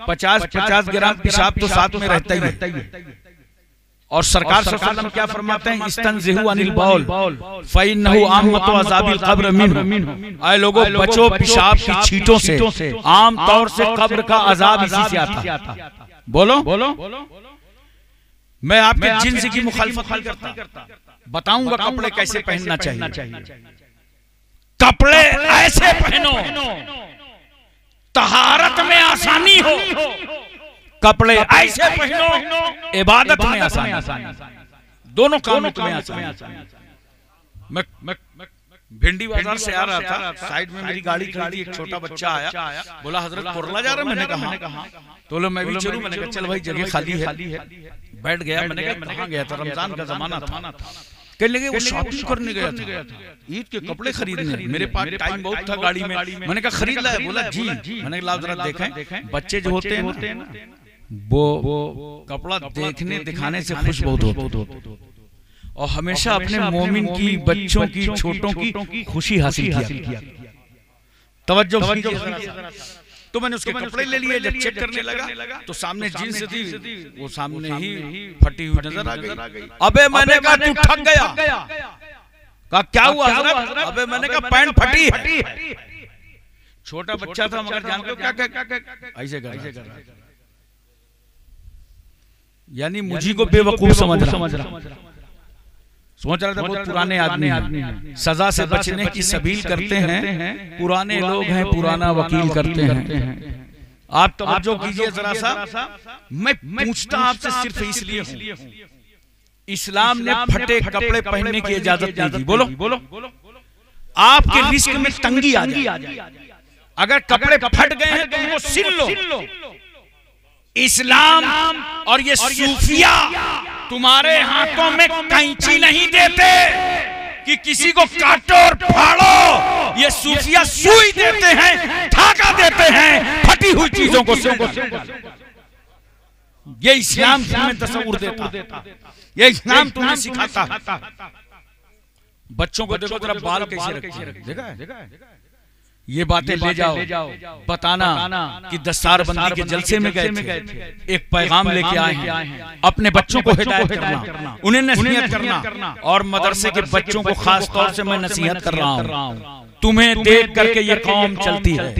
50 ग्राम पेशाब तो साथ में रहता ही है। और सरकार सल्लल्लाहु अलैहि वसल्लम क्या फरमाते हैं? इस्तंज़िहु अनिल बौल फ़इन्नहु आमतु अज़ाबिल क़ब्र मिन्हु। आए लोगों, बचो पेशाब की छींटों से, आम तौर से कब्र का अजाब इसी से आता है। बोलो। मैं आपके जिन्स की मुखालफत नहीं करता, बताऊंगा कपड़े कैसे पहनना चाहिए। कपड़े ऐसे पहनो तहारत में आसानी हो, कपड़े ऐसे पहनो इबादत में आसानी, दोनों कामों में आसानी। मैं भिंडी बाजार से आ रहा था, साइड में मेरी गाड़ी खड़ी, एक छोटा बच्चा आया, बोला हजरत कुरला जा रहा है। मैंने कहा तो बोला मैं भी चलूं। मैंने कहा चल भाई, जगह खाली है। बैठ गया। मैंने कहा कहाँ गया था? रमजान का जमाना था। कहने लगे वो शॉपिंग करने गया था, ईद के कपड़े खरीदने। मेरे पास टाइम बहुत था गाड़ी में, मैंने कहा खरीद ला? बोला जी। मैंने कहा जरा देखें। बच्चे जो होते हैं ना वो कपड़ा देखने दिखाने से खुश बहुत होते, और हमेशा अपने मोमिन की, बच्चों की, छोटों की खुशी हासिल किया। तवज्जो। तो मैंने उसके कपड़े ले लिए। जब चेक करने लगा तो सामने जीन्स थी, वो सामने ही फटी हुई नजर आ गई। अबे मैंने कहा तू ठग गया। कहा क्या हुआ हजरत? अबे मैंने कहा पैंट फटी है। छोटा बच्चा था मगर जानते हो क्या ऐसे कर, यानी मुझी को बेवकूफ समझ रहा, सोच रहा था बहुत पुराने आदमी हैं, सजा से बचने की सबील करते हैं, पुराने लोग हैं, पुराना वकील करते हैं। आप तवज्जो कीजिए जरा सा। मैं पूछता आपसे सिर्फ इसलिए हूं, इस्लाम ने फटे कपड़े पहनने की इजाजत नहीं दी। बोलो आपके रिस्क में तंगी आ जाए, अगर कपड़े फट गए हैं तो उनको सिल लो। इस्लाम और ये सूफिया तुम्हारे हाथों में कैंची नहीं देते कि किसी को काटो और फाड़ो। ये सूफिया सुई देते हैं, धागा देते हैं, फटी हुई चीजों को। ये इस्लाम तुम्हें तस्वुर देता, ये इस्लाम तुम्हें सिखाता। बच्चों को देखो जरा बाल कैसे रखते हैं, देखा है? ये बातें ले जाओ, बताना कि दस्तारबंदी के जलसे में गए थे, एक पैगाम लेके आए हैं। अपने बच्चों को हिदायत करना, उन्हें नसीहत करना, और मदरसे के बच्चों को खास तौर से मैं नसीहत कर रहा हूँ। तुम्हें देख करके ये कौम चलती है,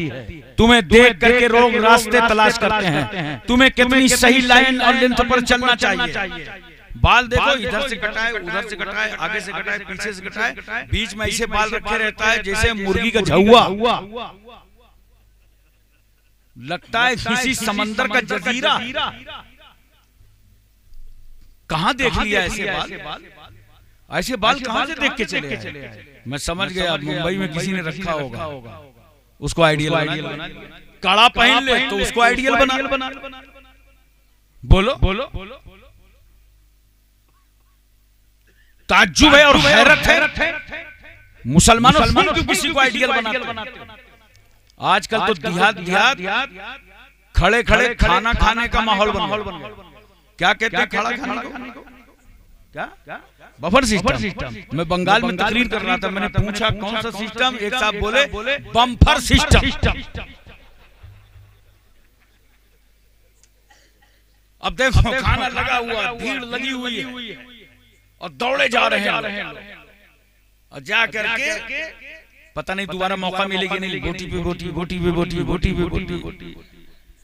तुम्हें देख करके लोग रास्ते तलाश करते हैं, तुम्हें कितनी सही लाइन और लेंथ पर चलना चाहिए। बाल देखो, इधर से कटाए, उधर से कटाए, आगे से कटाए, पीछे से कटाए, बीच में ऐसे बाल रखे रहता है जैसे मुर्गी का झुआ, लगता है किसी समंदर का जजीरा। कहां देख लिया ऐसे बाल? ऐसे बाल कहां से देख के चले आए? मैं समझ गया मुंबई में किसी ने रखा होगा, उसको आइडियल बना। काला पहन ले तो उसको आइडियल बना। बोलो ताज्जुब है और हैरत है, मुसलमानों क्यों किसी को आइडियल बनाते? आजकल तो देहात खड़े खड़े खाना खाने का माहौल बना। क्या कहते हैं खड़ा खाने को? क्या? Buffer system. मैं बंगाल में तकरीर कर रहा था, मैंने पूछा कौन सा सिस्टम? एक साहब बोले बम्फर सिस्टम। अब देखो खाना लगा हुआ, भीड़ लगी हुई है और दौड़े जा रहे हैं, और जा करके पता नहीं दोबारा मौका मिलेगी नहीं, गोटी पे बोटी,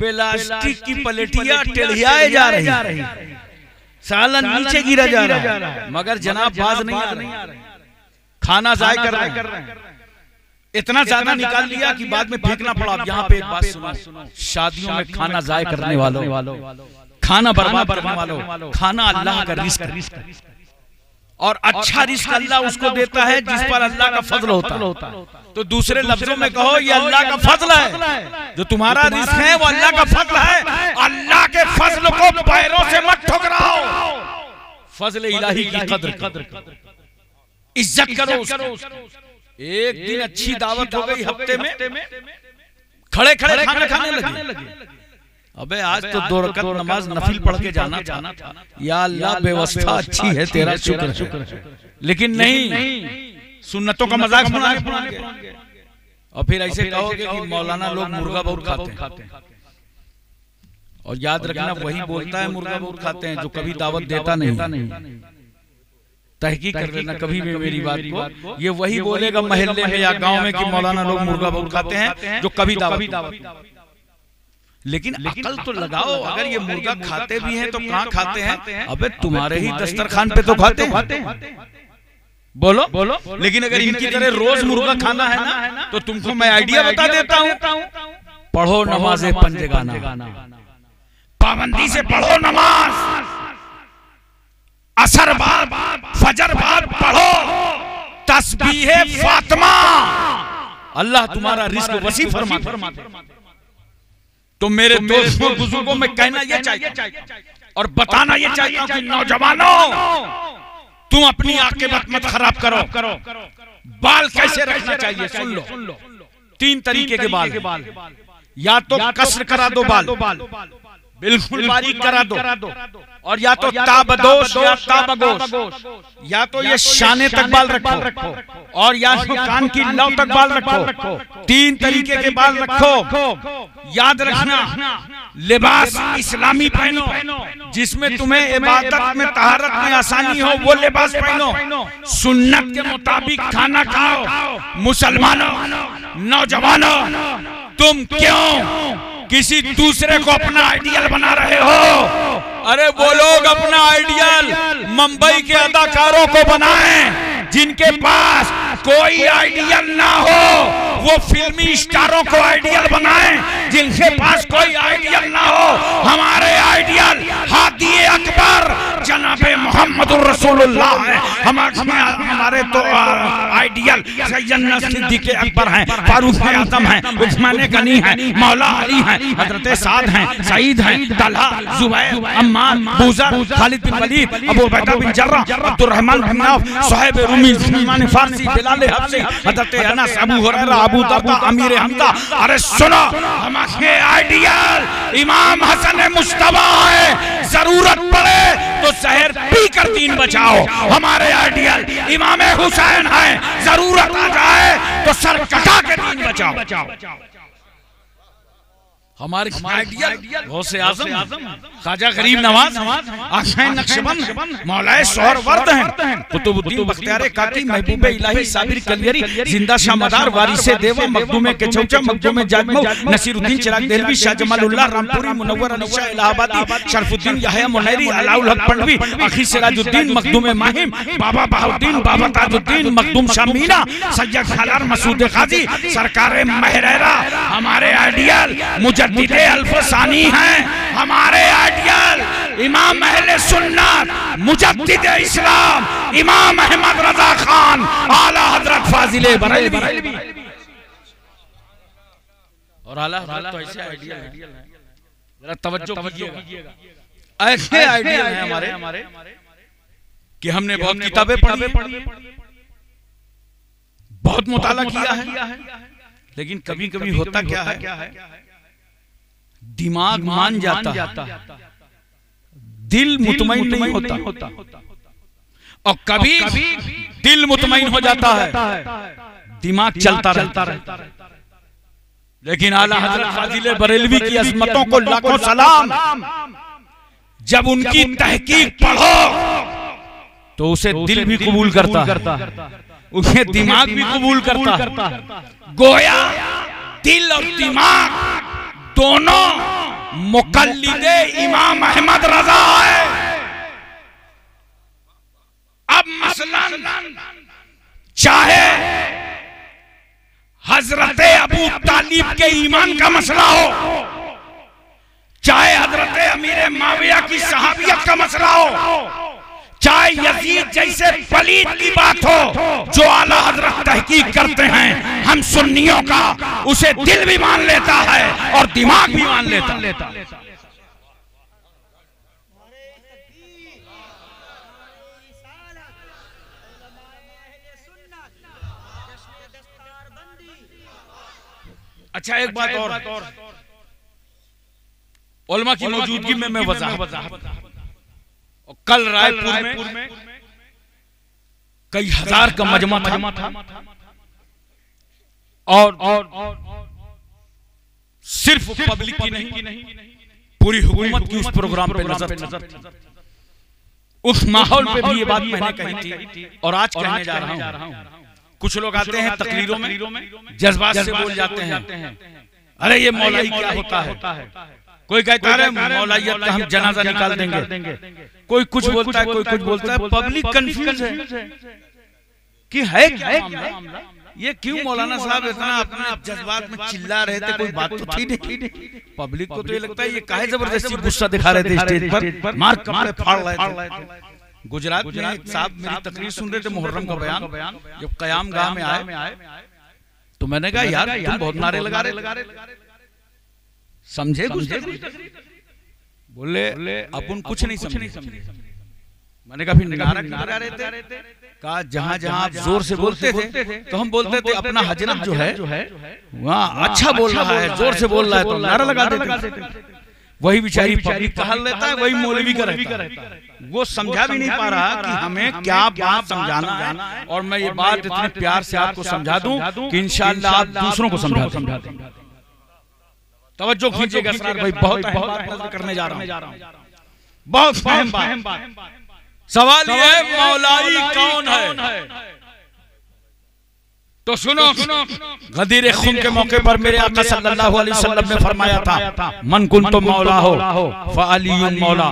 प्लास्टिक की पलेटियां टेढ़ियाए जा रही, सालन नीचे गिरा जा रहा है, मगर जनाब बाज नहीं आ रहे, खाना जाय कर रहे हैं। इतना ज्यादा निकाल लिया कि बाद में फेंकना पड़ा। यहाँ पे एक बात सुनो, शादियों में खाना जाय करने वालों, खाना बर्बाद करने वालों, खाना अल्लाह का रिस्क, और अच्छा रिस्क अल्लाह उसको देता है जिस पर अल्लाह का फजल होता। तो दूसरे लफ्जों में कहो ये अल्लाह का फजल है, जो तुम्हारा रिस्क है वो अल्लाह का फजल है। अल्लाह के फजल को पैरों से मत ठुकराओ, फजल इलाही की कदर इज्जत करो। एक दिन अच्छी दावत हो गई हफ्ते में, खड़े खड़े खाना खाने लगे। अबे आज तो 2 रकात नमाज नफिल पढ़ के जाना था। या अल्लाह व्यवस्था अच्छी है, तेरा शुक्र है, लेकिन नहीं, सुन्नतों का मजाक बना के। और फिर ऐसे कहोगे कि मौलाना लोग मुर्गा बहुत खाते हैं। और याद रखना वही बोलता है मुर्गा बहुत खाते हैं जो कभी दावत देता नहीं। तहकीक कर लेना कभी भी मेरी बात को। ये वही बोलेगा मोहल्ले में या गांव में कि मौलाना लोग मुर्गा बहुत खाते हैं जो कभी दावत। लेकिन अकल तो लगाओ, अगर ये मुर्गा खाते भी हैं तो कहाँ खाते हैं? अबे तुम्हारे ही दस्तरखान पे तो खाते हैं। बोलो। लेकिन अगर इनकी तरह रोज मुर्गा खाना है ना, तो तुमको मैं आइडिया बता देता हूँ। पढ़ो नमाज़े पंजगाना, पाबंदी से पढ़ो नमाज, असर बाद फजर बाद पढ़ो तस्बीह फातिमा, अल्लाह तुम्हारा रिस्क वसी फरमाता। तो मेरे दोस्तों बुजुर्गों में कहना यह चाहिए और बताना यह चाहिए कि नौजवानों, तुम अपनी आकीबत मत खराब करो। बाल कैसे रखना चाहिए सुन लो। 3 तरीके के बाल, या तो कसर करा दो बाल, बिल्कुल बारीक करा दो, और या तो ताबदोश या ताबगोश, या तो ये शाने तक बाल रखो, और या तो कान की लौ तक बाल रखो। 3 तरीके के बाल रखो। याद रखना, लिबास इस्लामी पहनो, जिसमें तुम्हें इबादत में तहारत में आसानी हो, वो लिबास पहनो। सुन्नत के मुताबिक खाना खाओ। मुसलमानों, नौजवानों, तुम क्यों किसी दूसरे को अपना आइडियल बना रहे हो? अरे वो लोग अपना आइडियल मुंबई के अदाकारों को बनाएं जिनके पास कोई आइडियल ना हो। वो फिल्मी स्टारों को आइडियल बनाएं जिनके पास कोई आइडियल ना हो। हमारे आइडियल हादी अकबर जनाबे मोहम्मदुर रसूलुल्लाह है। हमारे तो आइडियल सैयदना सिद्दीक़ अकबर हैं, फारूक आज़म हैं, उस्मान गनी हैं, मौला अली हैं, हजरत साद हैं, सईद हैं, Talha, Zubair, Ammar, Buzar, Khalid bin Walid, Abu Ubaida bin Jarrah, Abdur Rahman bin Auf, Suhaib Rumi, Salman Farsi, Bilal Habshi, Hazrat Anas, Abu Huraira, Abu दरदा, Amir Hamza. अरे सुनो, हमारे आइडियल इमाम हसन मुश्तबा है। जरूरत पड़े तो जहर पीकर दीन बचाओ। हमारे आइडियल इमाम हुसैन है। जरूरत आ जाए तो सर कटा के दीन बचाओ। हमारे आइडियल गौसे आज़म, ख्वाजा गरीब नवाज, आशाए नक्शबंद, मौलाए सोहरवर्द हैं, कुतुबुद्दीन बख्तियार काकी, महबूबे इलाही, साबिर कलियरी, जिंदा शाह मदार, वारिसे देवा, मखदूमे के चौचा, मखदूमे जाजमऊ, नसीरुद्दीन चिराग देहलवी, शाह जमालुल्लाह रामपुरी, मुनव्वर अली शाह इलाहाबादी, शरफुद्दीन याहया मुनैरी, अलाउल हक पढ़वी, अखी सिराजुद्दीन, मखदूमे माहिम, बाबा बहाउद्दीन, बाबा ताजुद्दीन, मखदूम शाह मीना, सैयद सालार मसूद काजी, सरकार महरेरा। हमारे आइडियल मुजद्दिदे अल्फसानी हैं। हमारे आइडियल इमाम अहले सुन्नत, मुजद्दिदे इस्लाम, इमाम अहमद रजा खान, आला हजरत फाजिले बरेलवी। और आला हजरत तो ऐसे आइडियल हैं, जरा तवज्जो कीजिएगा। ऐसे आइडियल हैं हमारे कि हमने बहुत किताबें पढ़ी, बहुत मुताला किया है, लेकिन कभी कभी होता क्या है, दिमाग मान जाता है, दिल मुतमईन नहीं होता। और कभी दिल मुतमईन हो जाता है, दिमाग चलता रहता है। लेकिन आला हजरत फाजिले बरेलवी की अज़मतों को लाखों सलाम। जब उनकी तहकीक पढ़ो तो उसे दिल भी कबूल करता है, उसे दिमाग भी कबूल करता है। गोया दिल और दिमाग दोनों मुकल्लिदे इमाम अहमद रजा है। अब मसलन चाहे हजरत अबू तालिब के ईमान का मसला हो, चाहे हजरत अमीर माविया की सहाबियत का मसला हो, चाहे यजीद जैसे पलीद की बात हो, जो आला हजरत तहकीक करते हैं हम सुन्नियों का, उसे दिल भी मान लेता है और दिमाग भी मान लेता। अच्छा एक बात और, उलमा की मौजूदगी में मैं वजाहत, कल रायपुर में कई हजार का मजमा था और सिर्फ पब्लिक की नहीं, पूरी हुकूमत की उस प्रोग्राम पे नजर थी। उस माहौल पे भी ये बात मैंने कही थी और आज कहने जा रहा हूं। कुछ लोग आते हैं तकरीरों में जज्बात से बोल जाते हैं, अरे ये मौलाई क्या होता है, कोई कहता है मौलाइयत का हम जनाजा निकाल देंगे, कोई कुछ बोलता है, कोई कुछ बोलता है। पब्लिक कंफ्यूज है कि है क्या मामला, ये क्यों मौलाना साहब इतना अपने जज्बात में चिल्ला रहे थे, कोई बात तो थी नहीं। पब्लिक को तो ये लगता है ये काहे जबरदस्ती गुस्सा दिखा रहे थे स्टेज पर, मार कपड़े फाड़ रहे थे। गुजरात में एक साहब मेरी तकरीर सुन रहे थे, मुहर्रम का बयान, जब कयाम गाह में आए तो मैंने कहा यार तुम बहुत नारे लगा रहे, समझे? बोले अपन कुछ नहीं समझे, मैंने कहा फिर नारा क्यों लगा रहे थे? कहा जहाँ जहाँ आप जोर से बोलते थे तो हम बोलते थे अपना हजरत जो है वहाँ अच्छा बोल रहा है, जोर से बोल रहा है तो नारा लगा देते थे। वही बेचारी पब्लिक कहल लेता है, वही मौलवी का रहता है। वो समझा भी नहीं पा रहा कि हमें क्या बात समझाना है। और मैं ये बात इतने प्यार से आपको समझा दूं कि इंशाअल्लाह आप दूसरों को समझा दें। तवज्जो कीजिएगा असरार भाई, बहुत अहम बात करने जा रहा हूं, बहुत अहम बात। सवाल ये है मौलाई कौन है? तो सुनो, गदीर खून के मौके पर मेरे आका सल्लल्लाहु अलैहि वसल्लम ने फरमाया था, मन कुंतु मौला हो फअलियुन मौला,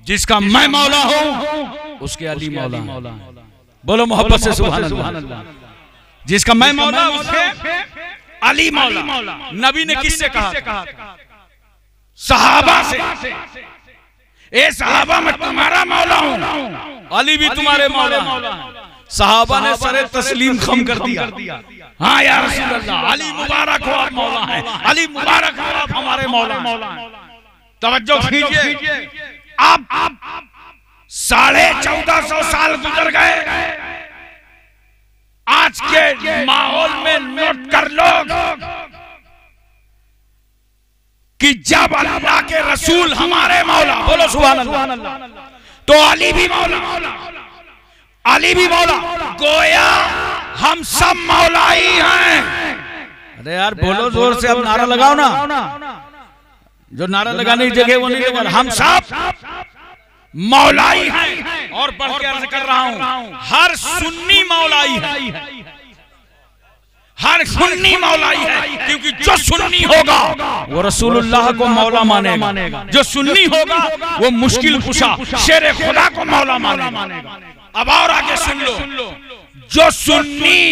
जिसका मैं मौला हूं उसके अली मौला। बोलो मोहब्बत से सुभान अल्लाह। जिसका मैं मौला उसके अली मौला। नबी ने किससे कहा? सहाबा से। ए सहाबा मैं तुम्हारा मौला हूं, अली भी तुम्हारे मौला। सहाबा ने सरे तस्लीम खम कर दिया। हाँ या रसूल अल्लाह, अली मुबारक हो आप मौला हैं, अली मुबारक हो आप हमारे मौला। तवज्जो कीजिए, आप 1450 साल गुजर गए। आज के माहौल में नोट कर लो कि जब अल्लाह के रसूल हमारे मौला, बोलो सुभान अल्लाह, तो अली भी मौला, अली भी मौला। गोया हम सब मौला ही हैं। अरे यार बोलो जोर से, अब नारा लगाओ ना। जो नारा लगाने की जगह वो नहीं लगा। हम सब मौलाई हैं। और बढ़ के अर्ज कर रहा हूं, हर सुन्नी मौलाई है, हर सुन्नी मौलाई है। क्योंकि जो सुन्नी होगा वो रसूलुल्लाह को मौला मानेगा, जो सुन्नी होगा वो मुश्किल कुशा शेर खुदा को मौला मानेगा। अब और आगे सुन लो, जो सुन्नी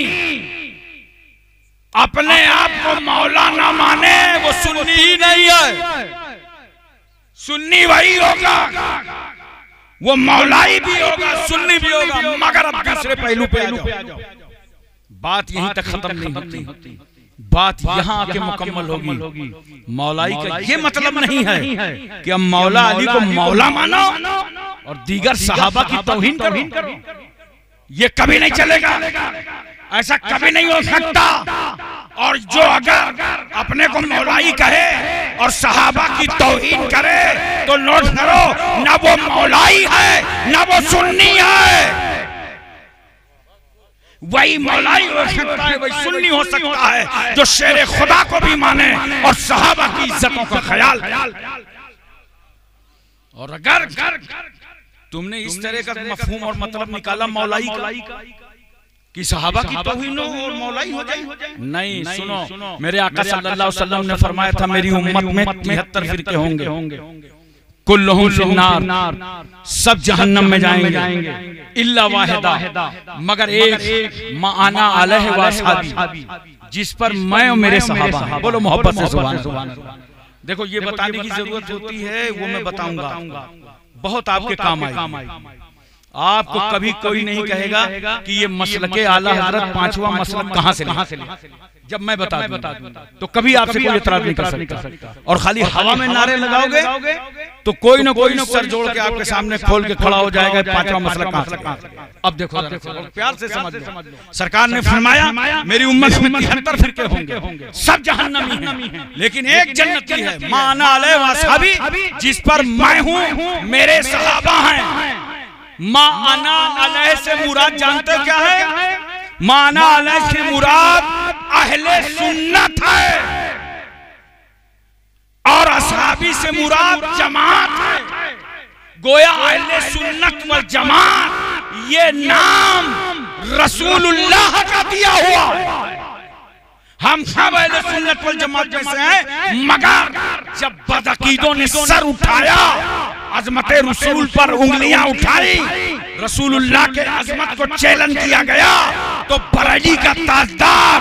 अपने आप को मौला ना माने वो सुन्नी ही नहीं है। सुन्नी वही होगा, वो मौलाई भी होगा, सुन्नी भी होगा। मगर अब दूसरे पहलू पे आ जाओ। बात यहीं तक खत्म नहीं होती, बात यहाँ आके मुकम्मल होगी। मौलाई का ये मतलब नहीं है कि हम मौला अली को मौला मानो और दीगर सहाबा की तौहीन करो। ये कभी नहीं चलेगा, ऐसा कभी नहीं हो सकता। और जो अगर अपने को मौलाई कहे और सहाबा की तौहीन करे तो नोट करो, ना वो मौलाई है ना वो सुन्नी है। वही मौलाई हो सकता है, वही सुन्नी हो सकता है जो शेर खुदा को भी माने और सहाबा की इज्जतों का ख्याल। और अगर तुमने इस तरह का मफहूम और मतलब निकाला मौलाई का कि सहाबा की तौहीन और मौलाई हो जाए, नहीं। सुनो, मेरे आका सल्लल्लाहु अलैहि वसल्लम ने फरमाया था, मेरी उम्मत में 73 फिरके होंगे, कुल्लुहुम फिन्नार, सब जहन्नम में जाएंगे, इल्ला वाहिदा, मगर एक माना अलैहि वसहबी, जिस पर मैं और मेरे सहाबा हैं। बोलो मोहब्बत से सुभान अल्लाह। देखो ये बताने की जरूरत होती है, वो मैं बताऊंगा, बहुत आपके काम आएगी। आपको कभी कोई नहीं कहेगा कि ये मसलके आला हजरत पांचवा मसलक कहां से जब मैं बता दूं तो कभी आपसे कोई इतराज नहीं कर सकता। और खाली हवा में नारे लगाओगे तो कोई ना कोई सर जोड़ के आपके सामने खोल के खड़ा हो जाएगा, पांचवा मसलक कहां से। अब देखो प्यार से समझ लो, सरकार ने फरमाया मेरी उम्मत में 73 फिरके होंगे, सब जहन्नमी हैं, लेकिन एक जन्नती है, माना अलैहि वसहबी, जिस पर मैं हूं, मेरे सहाबा हैं। माना अलैह से मुराद जानते हो क्या है? माना अलैह से मुराद अहले सुन्नत है और असहाबी से मुराद जमात है। गोया अहले सुन्नत वल जमात ये नाम रसूलुल्लाह का दिया हुआ है। हम सब अहले सुन्नत वल जमात में से हैं, मगर जब बदअकीदों ने सर उठाया, अजमते रसूल पर उंगलियां उठाई, रसूलुल्लाह के अजमत को चैलेंज किया गया, तो बरेली का ताजदार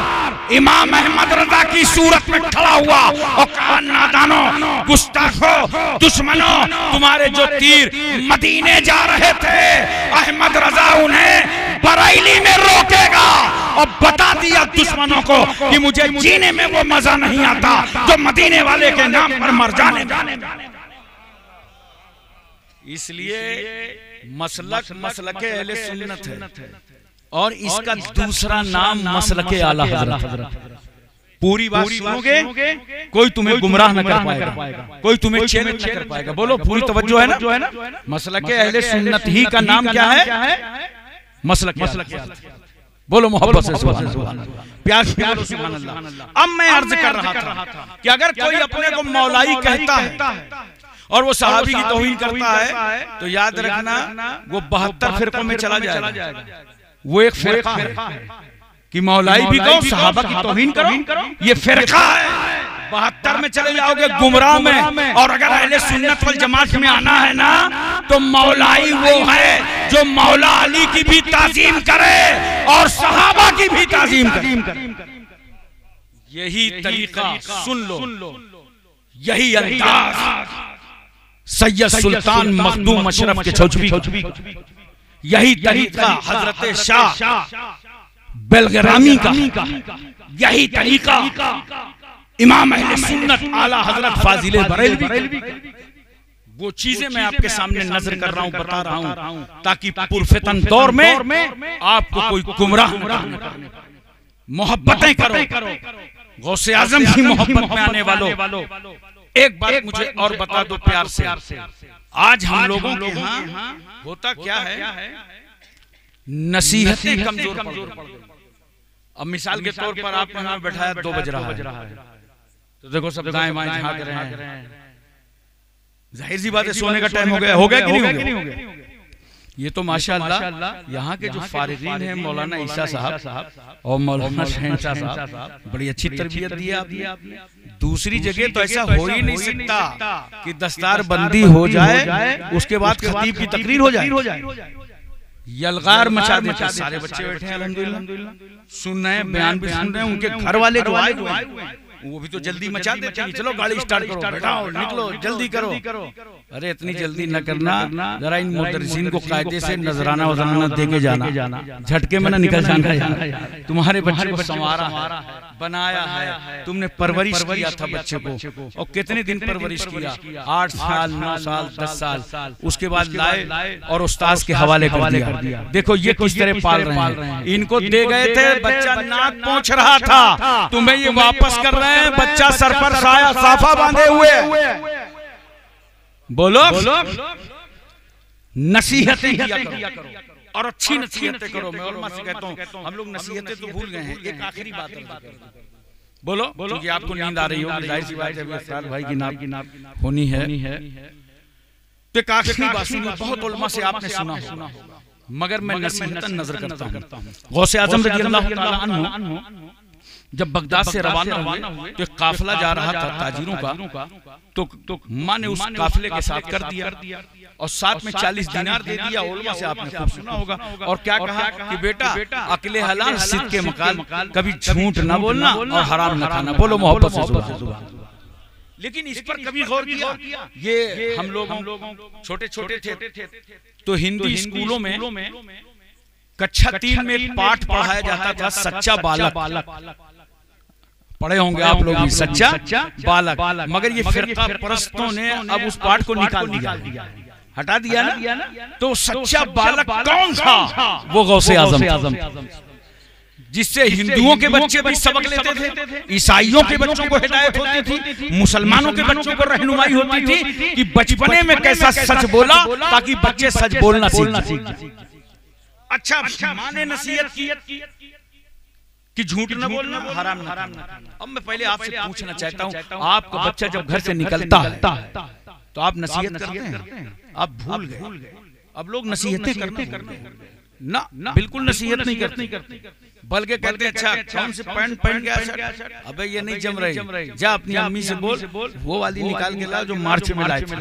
इमाम अहमद रजा की सूरत में खड़ा हुआ और कहा, नादानो, गुस्ताखो, दुश्मनों, तुम्हारे जो तीर मदीने जा रहे थे, अहमद रजा उन्हें बरेली में रोकेगा। और बता दिया दुश्मनों को कि मुझे जीने में वो मजा नहीं आता जो मदीने वाले के नाम पर मर जाने। इसलिए मसलक मसलके अहले सुन्नत है और इसका दूसरा नाम मसलके आला हजरत। पूरी बात सुनोगे, कोई तुम्हें गुमराह न कर पाएगा, कोई तुम्हें चैलेंज न कर पाएगा। बोलो, पूरी तवज्जो है ना? मसलके अहले सुन्नत ही का नाम क्या है? मसलके। बोलो मोहब्बत से सुभान अल्लाह, प्यार से सुभान अल्लाह। अब मैं अर्ज कर रहा था कि अगर कोई अपने को मौलाई कहता है और वो सहाबी की तौहीन करता है तो याद रखना वो 72 फिरकों में चला जाएगा। वो एक फिरका है कि मौलाई भी कहो, सहाबा की तौहीन करो, ये फिरका है। 72 में चले जाओगे गुमराह में। और अगर अहले सुन्नत वल जमात में आना है ना तो मौलाई वो है जो मौला अली की भी ताज़ीम करे और सहाबा की भी ताज़ीम करे। यही तरीका सुन लो, यही अंदाज सैयद सुल्तान मखदूम अशरफ के चौचवी, यही तरीका हजरत शाह बेलगरामी का, यही तरीका इमाम अहले सुन्नत आला हजरत फाजिले बरेलवी। वो चीजें मैं आपके सामने नजर कर रहा हूं, बता रहा हूं ताकि पुरफितन दौर में आपको कोई गुमराह न करे। मोहब्बतें करो, गौसे आजम की मोहब्बत में आने वालों। एक बात मुझे और बता दो प्यार से, आज हम लोगों के यहाँ होता क्या है, नसीहतें कमजोर पड़ गई। अब मिसाल के तौर पर आपने हमें बैठाया 2 बज रहा है तो देखो सब दाएं बाएं झांक रहे हैं। जाहिर सी बात है सोने का टाइम हो गया कि नहीं हो गया? ये तो माशाअल्लाह यहाँ के जो फारिगीन हैं मौलाना ईसा साहब और मौलाना शहनशाह साहब, बड़ी अच्छी तरबियत दी आपने। दूसरी जगह तो ऐसा हो ही नहीं सकता कि दस्तार बंदी हो जाए उसके बाद खतीब की तकरीर हो जाए। यलगार मचा देते, सारे बच्चे बैठे हैं अल्हम्दुलिल्लाह, सुन रहे हैं, बयान भी सुन रहे हैं, उनके घर वाले जो आए हुए हैं वो भी तो जल्दी मचा देते हैं, चलो गाड़ी स्टार्ट करो, बैठाओ, निकलो, जल्दी करो। अरे इतनी जल्दी न करना, जरा इन मुदर्रिसीन को कायदे से नजराना वजराना दे के जाना, झटके में न निकल जाना। तुम्हारे बच्चे को संवारा है, बनाया है, तुमने परवरिश किया था बच्चे को, और कितने दिन परवरिश किया, 8 साल 9 साल 10 साल, उसके बाद लाए और उस्ताद के हवाले कर दिया। देखो ये किस तरह पाल रहे हैं। इनको दे गए थे, बच्चा नाक पोंछ रहा था, तुम्हें ये वापस कर रहे हैं, बच्चा सर पर साया साफा बांधे हुए। बोलो, नसीहतें किया करो और अच्छी नसीहतें करो। मैं उलमा से कहता हूँ हम लोग नसीहतें तो भूल गए हैं। एक आखिरी बात बोलो, क्योंकि आपको नींद आ रही होगी, जाहिर सी बात है अफसार भाई की नाम होनी है। तो एक आखिरी बात सुनो, बहुत उलमा से आपने सुना होगा, मगर मैं नसीहतन नजर करता हूँ। गौसे आजम रज़ियल्लाहु तआला अन्हु जब बगदाद से रवाना हुए तो एक काफिला जा रहा था ताजिरों का, तो माँ ने उस काफिले के साथ कर दिया और साथ में 40 दिनार दे दिया। उलमा से आपने खूब सुना होगा। और क्या कहा कि बेटा अकले हलाल सिद्क़ के मकाल, कभी झूठ न बोलना और हराम न खाना। बोलो मोहब्बत से सुभान अल्लाह। लेकिन इस पर कभी गौर किया? ये हम लोग छोटे छोटे थे तो हिंदी स्कूलों में कक्षा 3 में एक पाठ पढ़ाया जाता था, सच्चा बालक। पढ़े होंगे आप लोग भी, सच्चा बालक। मगर ये फिरका परस्तों ने अब उस पाठ को निकाल दिया, हटा दिया ना। तो सच्चा बालक कौन था? वो गौसे आजम, जिससे हिंदुओं के बच्चे भी सबक लेते थे, ईसाइयों के बच्चों को हिदायत होती थी, मुसलमानों के बच्चों को रहनुमाई होती थी कि बचपने में कैसा सच बोला ताकि बच्चे सच बोलना सीख जाए। अच्छा, माने नसीहत की कि झूठ न बोलना, हराम न खाना। अब मैं पहले आपसे पूछना चाहता हूँ, आपका बच्चा जब घर से निकलता है तो आप नसीहत करते हैं? आप भूल गए। अब लोग नसीहतें करते ना, बिल्कुल नसीहत नहीं करते, बल्कि कहते हैं अच्छा कौन से पैंट पहन गया शर्ट, अबे ये नहीं जम रही, जा अपनी अम्मी से बोल वो वाली निकाल के ला जो मार्च में लाए थे।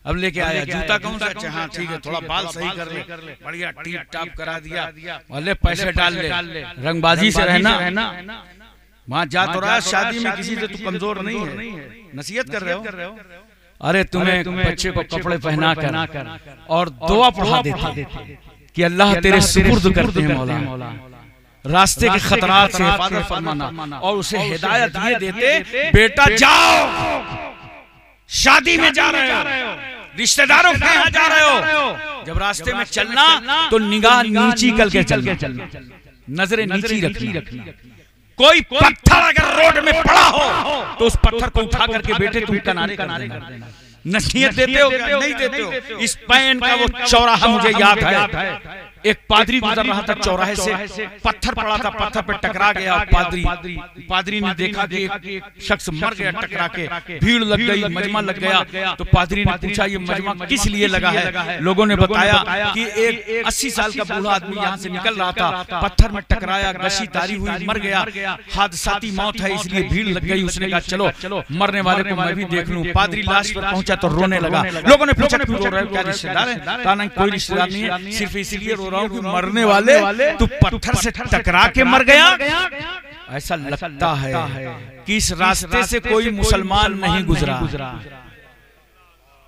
अब लेके आया जूता कौन सा, अच्छा हाँ ठीक है, थोड़ा बाल सही कर ले, बढ़िया टीप टाप करा दिया, और पैसे डाल ले, रंगबाजी से रहना। वहाँ जा तो रहा शादी में किसी से तू कमजोर नहीं है, नसीहत कर रहे हो। अरे तुम्हें बच्चे को कपड़े पहना कर और दुआ पढ़ा देते कि अल्लाह तेरे सुपुर्द करते हैं मौला, रास्ते के खतरात से हिफाजत फरमाना, और उसे हिदायत ये देते बेटा जाओ शादी में जा रहे हो, रिश्तेदारों के यहाँ जा रहे हो, जब रास्ते में चलना तो निगाह नीची करके चलना, नजरें नीची रखनी। कोई पत्थर अगर रोड में पड़ा हो तो उस पत्थर को उठा करके बेटे तुम किनारे कर देना। नसीहत देते हो क्या? नहीं देते हो। इस पैन का वो चौराहा मुझे याद है, एक पादरी गुजर रहा था चौराहे से, पत्थर पड़ा था, पत्थर पे टकरा गया। पादरी ने देखा कि एक शख्स मर गया टकरा के, भीड़ लग गई, मजमा लग गया। तो पादरी ने पूछा ये मजमा किस लिए लगा है? लोगों ने बताया कि एक 80 साल का बूढ़ा आदमी यहाँ से निकल रहा था, पत्थर में टकराया, गशी तारी हुई, मर गया, हादसाती मौत है इसलिए भीड़ लग गई। उसने कहा चलो मरने वाले को मैं भी देख लूं। पादरी लाश पर पहुंचा तो रोने लगा। लोगों ने पूछा क्यों रो रहे हो, क्या रिश्तेदार है? कहा नहीं कोई रिश्तेदार नहीं है, सिर्फ इसलिए रो रहा हूं कि मरने वाले तू पत्थर से टकरा के मर गया। ऐसा लगता है कि इस रास्ते से कोई मुसलमान नहीं गुजरा।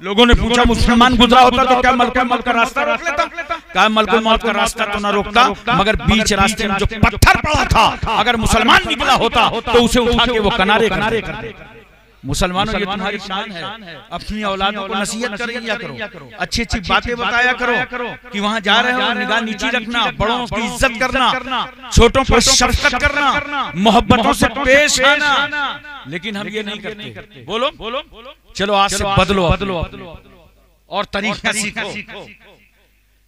लोगों ने पूछा मुसलमान गुजरा होता तो क्या मलकुल मौत का रास्ता रोक लेता? क्या मलकुल मौत का रास्ता तो ना रोकता, मगर बीच रास्ते में जो पत्थर पड़ा था अगर मुसलमान निकला होता तो उसे उठा के वो किनारे कर देता। मुसलमानों ये तुम्हारी शान है, अपनी औलादों को नसीहत करो, अच्छी अच्छी बातें बताया करो कि वहाँ जा रहे हो निगाह नीची रखना, बड़ों की इज्जत करना, छोटों पर शफकत करना, मोहब्बतों से पेश आना। लेकिन हम ये नहीं करते। बोलो चलो आज से बदलो और तरीका सीखो।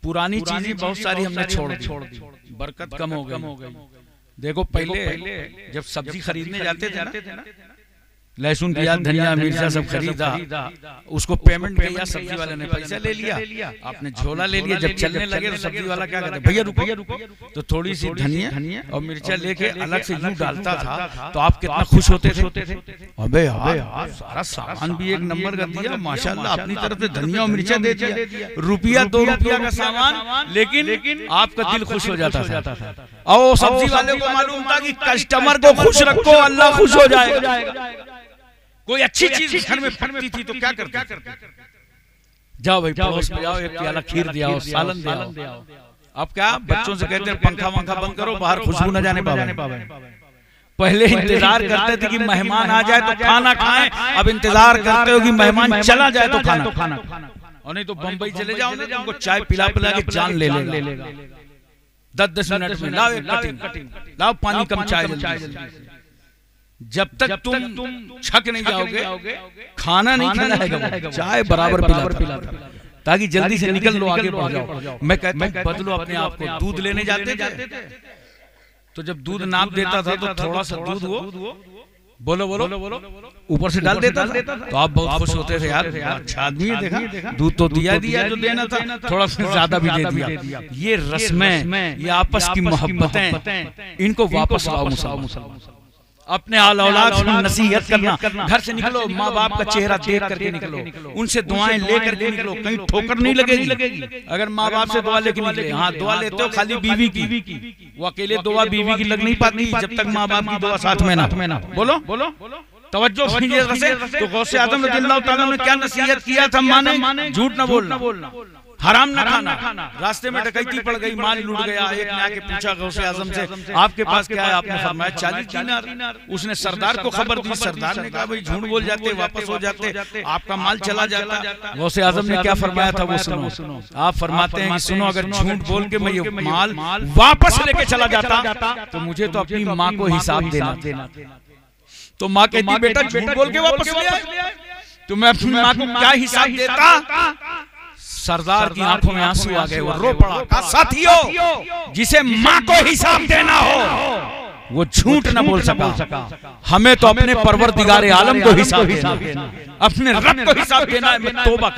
पुरानी चीजें बहुत सारी हमने छोड़ दी, बरकत कम हो गई। देखो पहले जब सब्जी खरीदने जाते थे ना, लहसुन प्याज धनिया मिर्चा सब खरीदा, उसको पेमेंट किया, सब्जी वाले ने पैसा ले लिया, आपने झोला ले लिया। जब चलने लगे तो सब्जी वाला क्या कहता है, भैया रुको, तो थोड़ी सी धनिया और मिर्चा लेके अलग से यूं डालता था तो आप कितना खुश होते थे। अबे यार सारा सामान भी एक नंबर का दिया, माशाल्लाह अपनी तरफ से धनिया और मिर्चा दे दिया, रुपया 2 रुपया का सामान, लेकिन आपका दिल खुश हो जाता था। और सब्जी वाले को मालूम था कि कस्टमर को खुश रखो अल्लाह खुश हो जाएगा। कोई अच्छी चीज घर में फटती थी तो क्या करते? जाओ भाई पड़ोस में जाओ, एक प्याला खीर दिया हो, सालन दिया हो। अब क्या बच्चों से कहते हैं पंखा बंद करो, बाहर खुशबू न जाने पावे। पहले इंतजार करते थे कि मेहमान आ जाए तो खाना खाएं, अब इंतजार करते हो कि मेहमान चला जाए तो खाना। और नहीं तो बम्बई चले जाओ ना, तुमको चाय पिला के जान ले लेगा। 10-10 मिनट में लाओ एक कटिंग, लाओ पानी कम चाय। जब तक तुम छक नहीं जाओगे खाना नहीं खिलाएगा, चाय बराबर पिला ताकि जल्दी से निकल लो, आगे बढ़ जाओ। मैं कहता हूं बदलो अपने आप को। दूध लेने जाते थे तो जब दूध नाप देता था तो थोड़ा सा दूध वो बोलो ऊपर से डाल देता था तो आप बहुत खुश होते थे, यार अच्छा आदमी है, देखा दूध तो दिया जो देना था, थोड़ा सा ज्यादा भी दे दिया। ये रस्में, ये आपस की मोहब्बतें, इनको वापस लाओ मुसलमान। अपने औलाद को नसीहत करना, घर से निकलो माँ बाप का चेहरा देख करके निकलो, उनसे दुआएं लेकर के निकलो, कहीं ठोकर नहीं लगेगी। अगर माँ बाप से दुआ लेके निकले, हाँ दुआ लेते हो खाली बीवी की, वो अकेले दुआ बीवी की लग नहीं पाती जब तक माँ बाप की दुआ साथ में ना। बोलो तवज्जो कीजिए। तो गौसे आजम रज़ियल्लाहु ताला ने क्या नसीहत किया था? माने झूठ न बोलना, हराम न खाना। रास्ते में डकैती पड़ गई, माल लूट गया। एक ने आके पूछा गौसे आजम से आपके पास क्या है? आपने फरमाया 40 दीनार। उसने सरदार को खबर दी, सरदार ने कहा भाई झूठ बोल जाते, वापस हो जाते, आपका माल चला जाता। गौसे आजम ने क्या फरमाया था वो सुनो। आप फरमाते हैं कि सुनो, अगर झूठ बोल के मैं ये माल वापस लेके चला जाता तो मुझे तो अपनी माँ को हिसाब देना। तो माँ कहती बेटा झूठ बोल के वापस ले आए तो मैं अपनी माँ को क्या हिसाब देता? सरदार की आंखों में आंसू आ गए, वो रो पड़ा। कहा साथियों, जिसे माँ को हिसाब देना हो वो झूठ न बोल सका। हमें तो अपने परवरदिगारे आलम को हिसाब देना, अपने रब को हिसाब देना है। मैं तौबा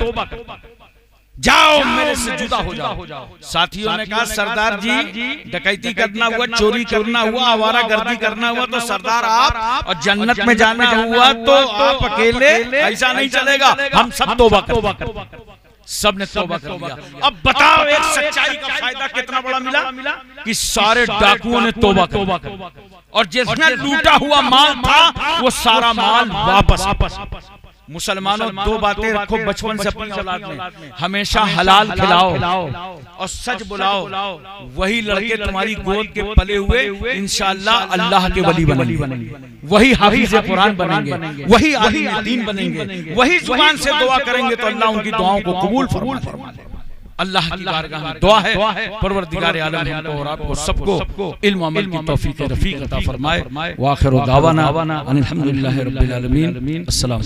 जाओ मेरे से जुदा हो जाओ। साथियों ने कहा सरदार जी डकैती करना हुआ, चोरी करना हुआ, आवारागर्दी करना हुआ तो सरदार आप, और जन्नत में जाना हुआ तो आप अकेले, ऐसा नहीं चलेगा। हम सब तौबा कर, सबने तौबा कर लिया। अब बताओ एक सच्चाई का फायदा कितना बड़ा मिला कि सारे डाकुओं ने तौबा कर, और जिसने लूटा हुआ माल था वो सारा माल वापस। मुसलमानों दो बातें रखो बचपन से अपनी औलाद में, हमेशा हलाल खिलाओ और सच बुलाओ। वही लड़के तुम्हारी गोद के पले हुए इंशाअल्लाह अल्लाह के वली बनेंगे, वही हाफिज़ कुरान बनेंगे, वही आलिम दीन बनेंगे, वही जुबान से दुआ करेंगे तो अल्लाह उनकी दुआओं को कबूल फरमा। अल्लाह की बारगाह में दुआ है परवरदिगार आलम हमको और आपको सबको इल्म अमल की तौफीक रफीक अता फरमाए। व आखिर दावाना अनिल हम्दुलिल्लाहि रब्बिल आलमीन। अस्सलाम।